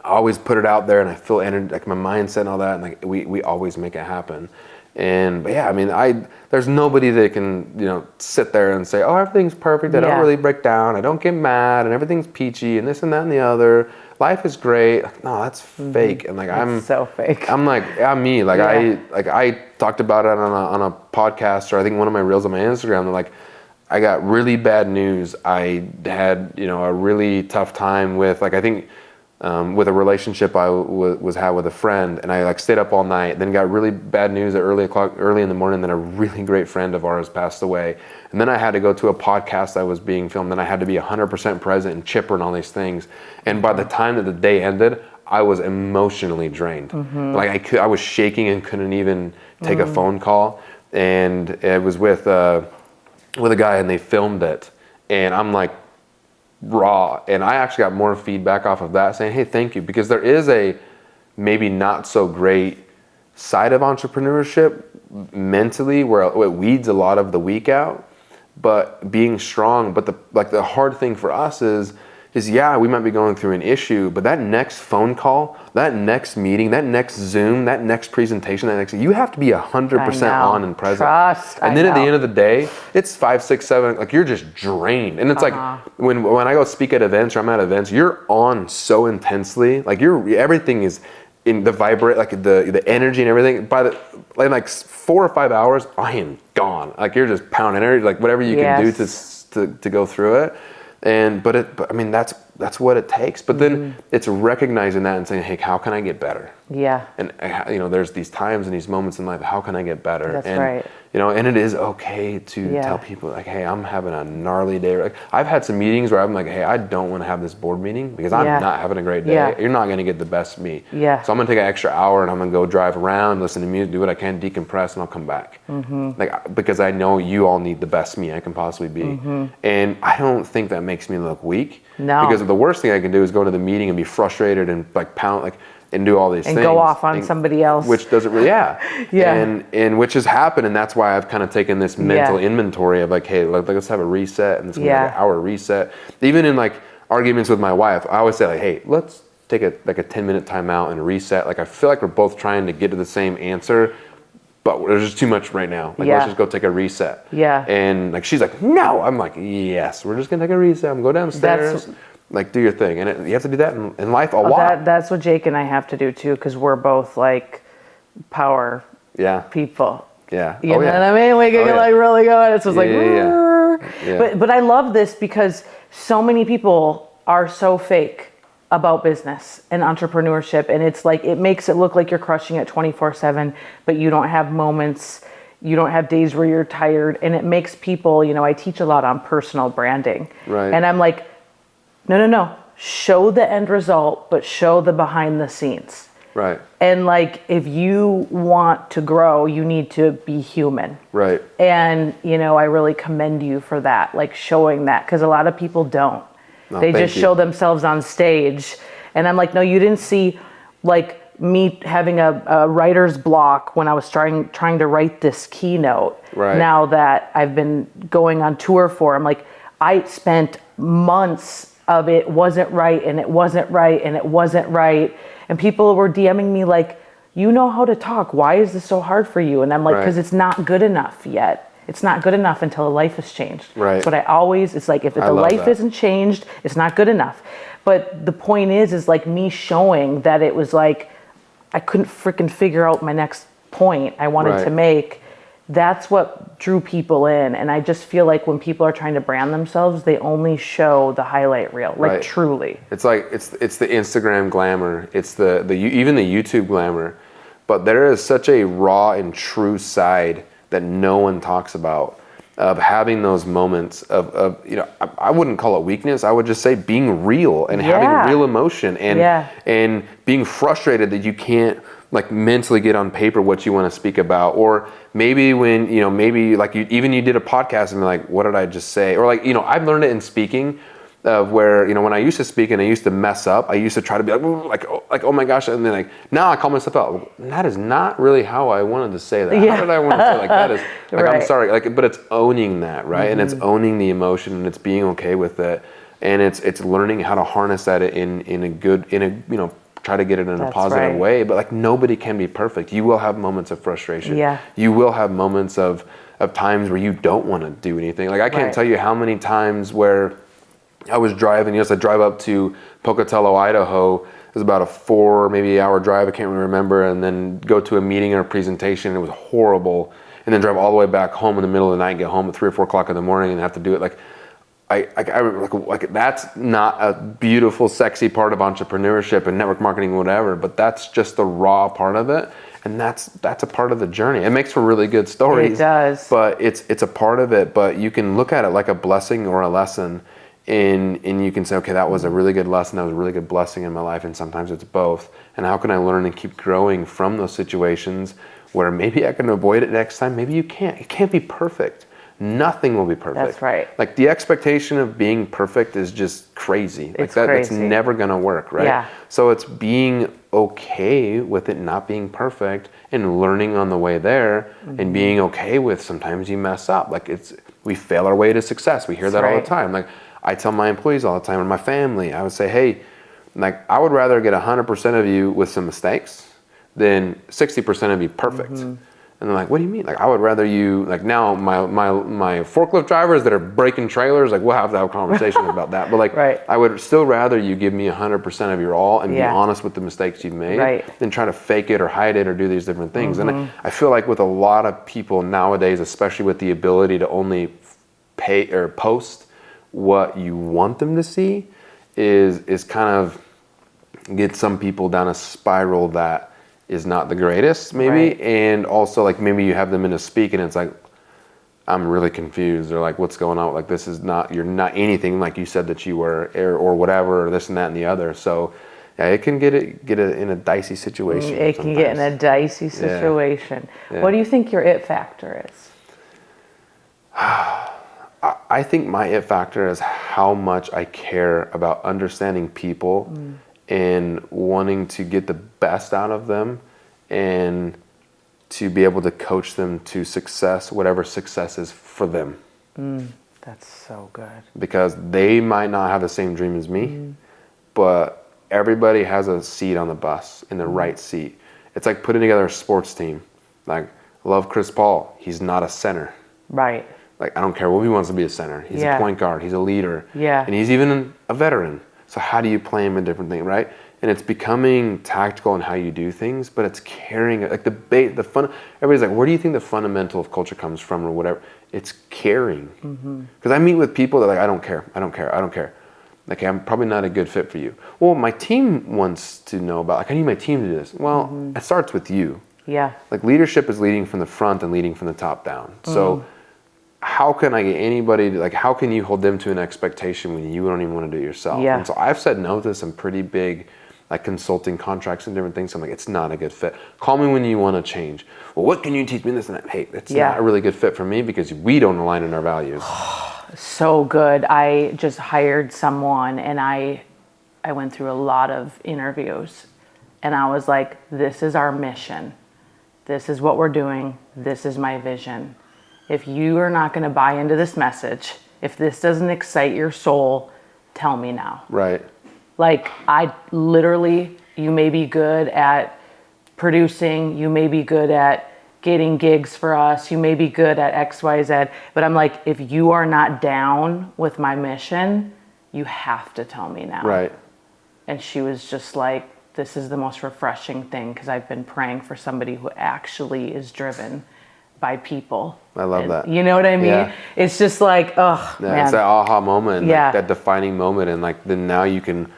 I always put it out there and I feel energy, like my mindset and all that. And like, we always make it happen. But yeah, I mean, there's nobody that can, sit there and say, oh, everything's perfect. I don't really break down. I don't get mad and everything's peachy and this and that and the other. Life is great. Like, no, that's fake. And like, I'm so fake. I'm like, me. Like I talked about it on a podcast, or I think one of my reels on my Instagram. They're like, I got really bad news. I had, a really tough time with, like, I think, with a relationship I was had with a friend, and I like stayed up all night. Then got really bad news at early in the morning. Then a really great friend of ours passed away, and then I had to go to a podcast that was being filmed. Then I had to be 100% present and chipper and all these things. And by the time that the day ended, I was emotionally drained. Like I was shaking and couldn't even take a phone call. And it was with a guy, and they filmed it, and I'm like, raw. And I actually got more feedback off of that saying, hey, thank you, because there is a maybe not so great side of entrepreneurship mentally where it weeds a lot of the week out, but being strong. But the hard thing for us is yeah, we might be going through an issue, but that next phone call, that next meeting, that next Zoom, that next presentation, you have to be 100% on and present. And then at the end of the day, it's 5, 6, 7, like you're just drained. And it's like when I go speak at events or I'm at events, you're on so intensely, like everything is in the vibrate, like the energy and everything. By like 4 or 5 hours, I am gone. Like you're just pounding energy, like whatever you can do to go through it. But I mean that's what it takes. But then it's recognizing that and saying, hey, how can I get better? Yeah. And there's these times and these moments in life, how can I get better? That's and right. and it is okay to tell people like, hey, I'm having a gnarly day. Like, I've had some meetings where I'm like, hey, I don't want to have this board meeting because I'm not having a great day. Yeah. You're not going to get the best of me. Yeah. So I'm going to take an extra hour and I'm going to go drive around, listen to music, do what I can, decompress, and I'll come back. Like, because I know you all need the best me I can possibly be. And I don't think that makes me look weak. No. Because the worst thing I can do is go to the meeting and be frustrated and like pound, and do all these things. And go off on somebody else. Which doesn't really, And which has happened, and that's why I've kind of taken this mental inventory of like, hey, let's have a reset, and it's gonna be like an hour reset. Even in like arguments with my wife, I always say like, hey, let's take a 10-minute timeout and reset. Like, I feel like we're both trying to get to the same answer, but there's just too much right now. Like, let's just go take a reset. Yeah. And like, she's like, no. I'm like, yes, we're just gonna take a reset. I'm gonna go downstairs. Like, do your thing. And you have to do that in life a lot. That's what Jake and I have to do too, because we're both like power people. Yeah. You know what I mean? We can like really go at it. So it's like, But I love this because so many people are so fake about business and entrepreneurship. And it's like, it makes it look like you're crushing it 24/7, but you don't have moments, you don't have days where you're tired. And it makes people, I teach a lot on personal branding. Right. And I'm like, no. Show the end result, but show the behind the scenes. Right. And like, if you want to grow, you need to be human. Right. And, I really commend you for that, like showing that, because a lot of people don't. They just show themselves on stage. And I'm like, no, you didn't see like me having a writer's block when I was trying to write this keynote. Right. Now that I've been going on tour for, I'm like, I spent months of it wasn't right, and it wasn't right, and it wasn't right. And people were DMing me like, you know how to talk. Why is this so hard for you? And I'm like, because it's not good enough yet. It's not good enough until the life has changed. Right. That's what it's like, if the life isn't changed, it's not good enough. But the point is like me showing that it was like, I couldn't freaking figure out my next point I wanted to make. That's what drew people in. And I just feel like when people are trying to brand themselves, they only show the highlight reel, like truly. It's like, it's the Instagram glamour. It's even the YouTube glamour. But there is such a raw and true side that no one talks about, of having those moments of I wouldn't call it weakness. I would just say being real and having real emotion and being frustrated that you can't like mentally get on paper what you want to speak about. Or maybe when, maybe like you did a podcast and be like, what did I just say? Or like, I've learned it in speaking of where, when I used to speak and I used to mess up, I used to try to be like, oh my gosh. And then like, now I call myself out. That is not really how I wanted to say that. How did I want to say like that is like, I'm sorry. Like, but it's owning that, right? And it's owning the emotion, and it's being okay with it. And it's learning how to harness that in a try to get it in a positive way. But like, nobody can be perfect. You will have moments of frustration. Yeah. You will have moments of times where you don't want to do anything. Like, I can't tell you how many times where I was driving. I drive up to Pocatello, Idaho. It was about a 4 maybe hour drive. I can't really remember. And then go to a meeting or a presentation. It was horrible. And then drive all the way back home in the middle of the night, get home at 3 or 4 o'clock in the morning, and have to do it. Like, that's not a beautiful, sexy part of entrepreneurship and network marketing, whatever, but that's just the raw part of it. And that's a part of the journey. It makes for really good stories. It does. But it's a part of it, but you can look at it like a blessing or a lesson, and you can say, okay, that was a really good lesson, that was a really good blessing in my life, and sometimes it's both. And how can I learn and keep growing from those situations where maybe I can avoid it next time, maybe you can't. It can't be perfect. Nothing will be perfect. That's right. Like, the expectation of being perfect is just crazy. It's crazy. That's never gonna work, right? Yeah. So it's being okay with it not being perfect and learning on the way there, and being okay with sometimes you mess up. Like, we fail our way to success. We hear that all the time. Like, I tell my employees all the time, and my family, I would say, hey, like, I would rather get 100% of you with some mistakes than 60% of you perfect. And they're like, what do you mean? Like, I would rather you, like, now my forklift drivers that are breaking trailers, like, we'll have to have a conversation about that. But like, I would still rather you give me 100% of your all and be honest with the mistakes you've made than try to fake it or hide it or do these different things. And I feel like with a lot of people nowadays, especially with the ability to only pay or post what you want them to see, is kind of get some people down a spiral that is not the greatest, maybe. Right. And also, like, maybe you have them in a speak and it's like, I'm really confused, or like, what's going on? Like, this is not, you're not anything like you said that you were, or whatever, or this and that and the other. So yeah, it can get in a dicey situation. It can get in a dicey situation. Yeah. What do you think your it factor is? I think my it factor is how much I care about understanding people and wanting to get the best out of them, and to be able to coach them to success, whatever success is for them. That's so good. Because they might not have the same dream as me, but everybody has a seat on the bus, in the right seat. It's like putting together a sports team. Like, I love Chris Paul. He's not a center. Right. Like, I don't care what he wants to be a center. He's a point guard. He's a leader. Yeah. And he's even a veteran. So how do you play him in different things, right? And it's becoming tactical in how you do things, but it's caring. Like the fun. Everybody's like, where do you think the fundamental of culture comes from, or whatever? It's caring. Because I meet with people that are like, I don't care. Like, I'm probably not a good fit for you. Well, my team wants to know about. Like, I need my team to do this. Well, it starts with you. Yeah. Like, leadership is leading from the front and leading from the top down. So how can I get anybody to, like, how can you hold them to an expectation when you don't even want to do it yourself? Yeah. And so I've said no to some pretty big, like, consulting contracts and different things. So I'm like, it's not a good fit. Call me when you want to change. Well, what can you teach me this and that? Hey, it's not a really good fit for me because we don't align in our values. So good. I just hired someone, and I went through a lot of interviews, and I was like, this is our mission. This is what we're doing. This is my vision. If you are not going to buy into this message, if this doesn't excite your soul, tell me now. Right. Like, I literally, you may be good at producing, you may be good at getting gigs for us, you may be good at X, Y, Z, but I'm like, if you are not down with my mission, you have to tell me now. Right. And she was just like, this is the most refreshing thing, because I've been praying for somebody who actually is driven by people. I love that. You know what I mean? Yeah. It's just like, oh, yeah, man. it's that aha moment, Yeah. like that defining moment, and like then now you can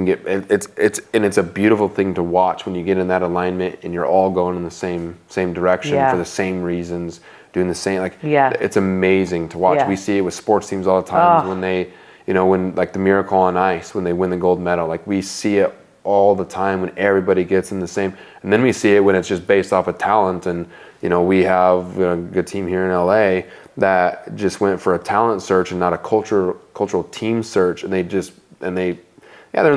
get it's a beautiful thing to watch when you get in that alignment and you're all going in the same direction for the same reasons, doing the same, like it's amazing to watch. We see it with sports teams all the time when they, when like the Miracle on Ice, when they win the gold medal, like we see it all the time when everybody gets in the same, and then we see it when it's just based off of talent. And we have a good team here in LA that just went for a talent search and not a cultural team search, and they're in the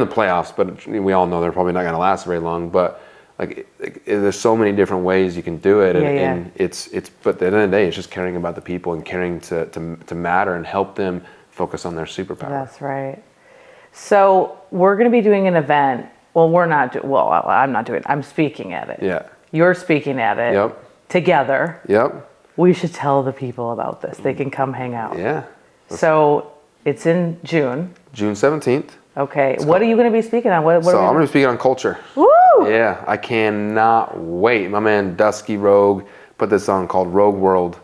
playoffs, but we all know they're probably not going to last very long. But like there's so many different ways you can do it, and it's but at the end of the day, it's just caring about the people and caring to matter and help them focus on their superpower. That's right. So we're going to be doing an event. Well, I'm not doing it. I'm speaking at it. Yeah. You're speaking at it. Yep. Together. Yep. We should tell the people about this. They can come hang out. Yeah. So it's in June. June 17th. Okay. What are you going to be speaking on? What I'm going to be speaking on culture. Woo! Yeah. I cannot wait. My man Dusky Rogue put this on, called Rogue World.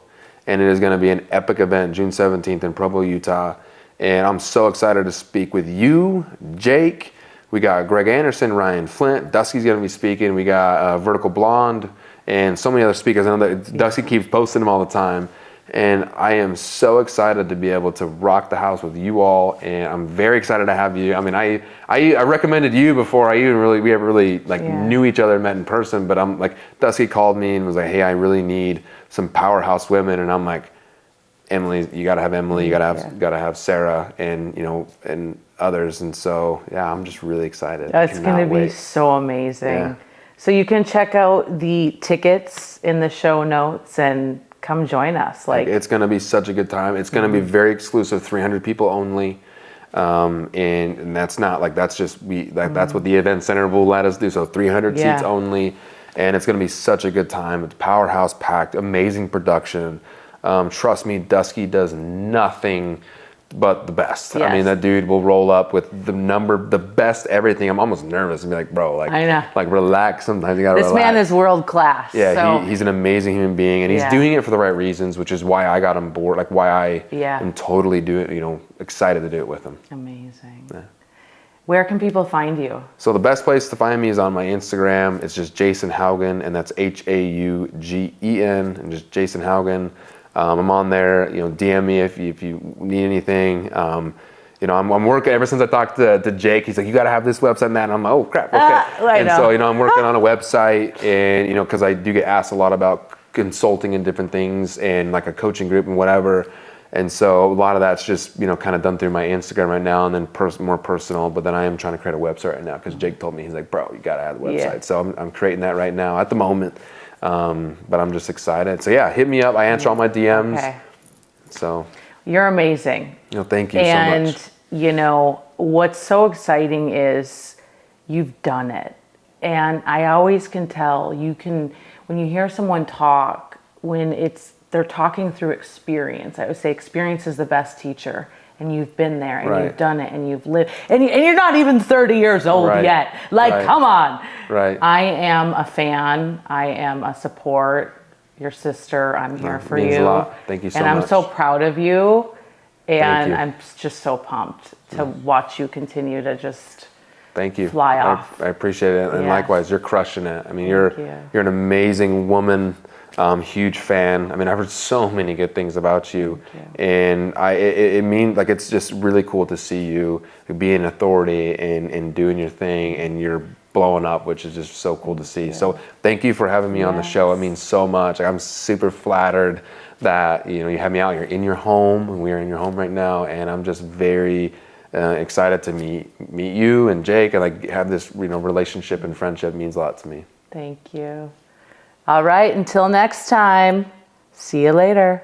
And it is going to be an epic event, June 17th in Provo, Utah. And I'm so excited to speak with you, Jake. We got Greg Anderson, Ryan Flint. Dusky's going to be speaking. We got Vertical Blonde and so many other speakers. I know that Dusky keeps posting them all the time. And I am so excited to be able to rock the house with you all. And I'm very excited to have you. I mean, I recommended you before we ever really knew each other, met in person. But I'm like, Dusky called me and was like, hey, I really need some powerhouse women. And I'm like, Emily, you got to have Emily, you got to have Sarah, and and others. And so I'm just really excited. That's going to be so amazing. Yeah. So you can check out the tickets in the show notes and come join us. Like, it's going to be such a good time. It's going to be very exclusive, 300 people only. And that's not like, that's just, that's what the event center will let us do. So 300 seats only. And it's going to be such a good time. It's powerhouse packed, amazing production. Trust me, Dusky does nothing but the best. Yes. I mean, that dude will roll up with the best everything. I'm almost nervous and be like, bro, like, I know. Like relax. Sometimes you gotta relax. This man is world class. Yeah, so. he's an amazing human being, and he's doing it for the right reasons, which is why I got on board, like why I am totally excited to do it with him. Amazing. Yeah. Where can people find you? So the best place to find me is on my Instagram. It's just Jason Haugen, and that's Haugen, and just Jason Haugen. I'm on there. DM me if you need anything. I'm working ever since I talked to Jake. He's like, you got to have this website and that. And I'm like, oh crap, okay. So I'm working on a website, and because I do get asked a lot about consulting and different things, and like a coaching group and whatever. And so a lot of that's just, kind of done through my Instagram right now, and then more personal. But then I am trying to create a website right now because Jake told me, he's like, bro, you got to have the website. Yeah. So I'm creating that right now at the moment. But I'm just excited. So yeah, hit me up. I answer all my DMs. Okay. So. You're amazing. Thank you so much. And what's so exciting is you've done it. And I always can tell, when you hear someone talk, they're talking through experience. I would say experience is the best teacher, and you've been there, and you've done it, and you've lived, and you're not even 30 years old yet. Come on. Right. I am a fan. I am a support. Your sister, I'm here for you. Means a lot. Thank you so much. And I'm so proud of you, and I'm just so pumped to watch you continue to just Thank you. Fly off. I appreciate it, and likewise, you're crushing it. I mean, you're an amazing woman. Huge fan. I mean, I've heard so many good things about you, and it means like it's just really cool to see you be an authority and doing your thing, and you're blowing up, which is just so cool to see. So thank you for having me on the show. It means so much. I'm super flattered that you have me out here in your home, and we are in your home right now, and I'm just very excited to meet you and Jake, and like have this relationship and friendship. It means a lot to me. Thank you. All right, until next time, see you later.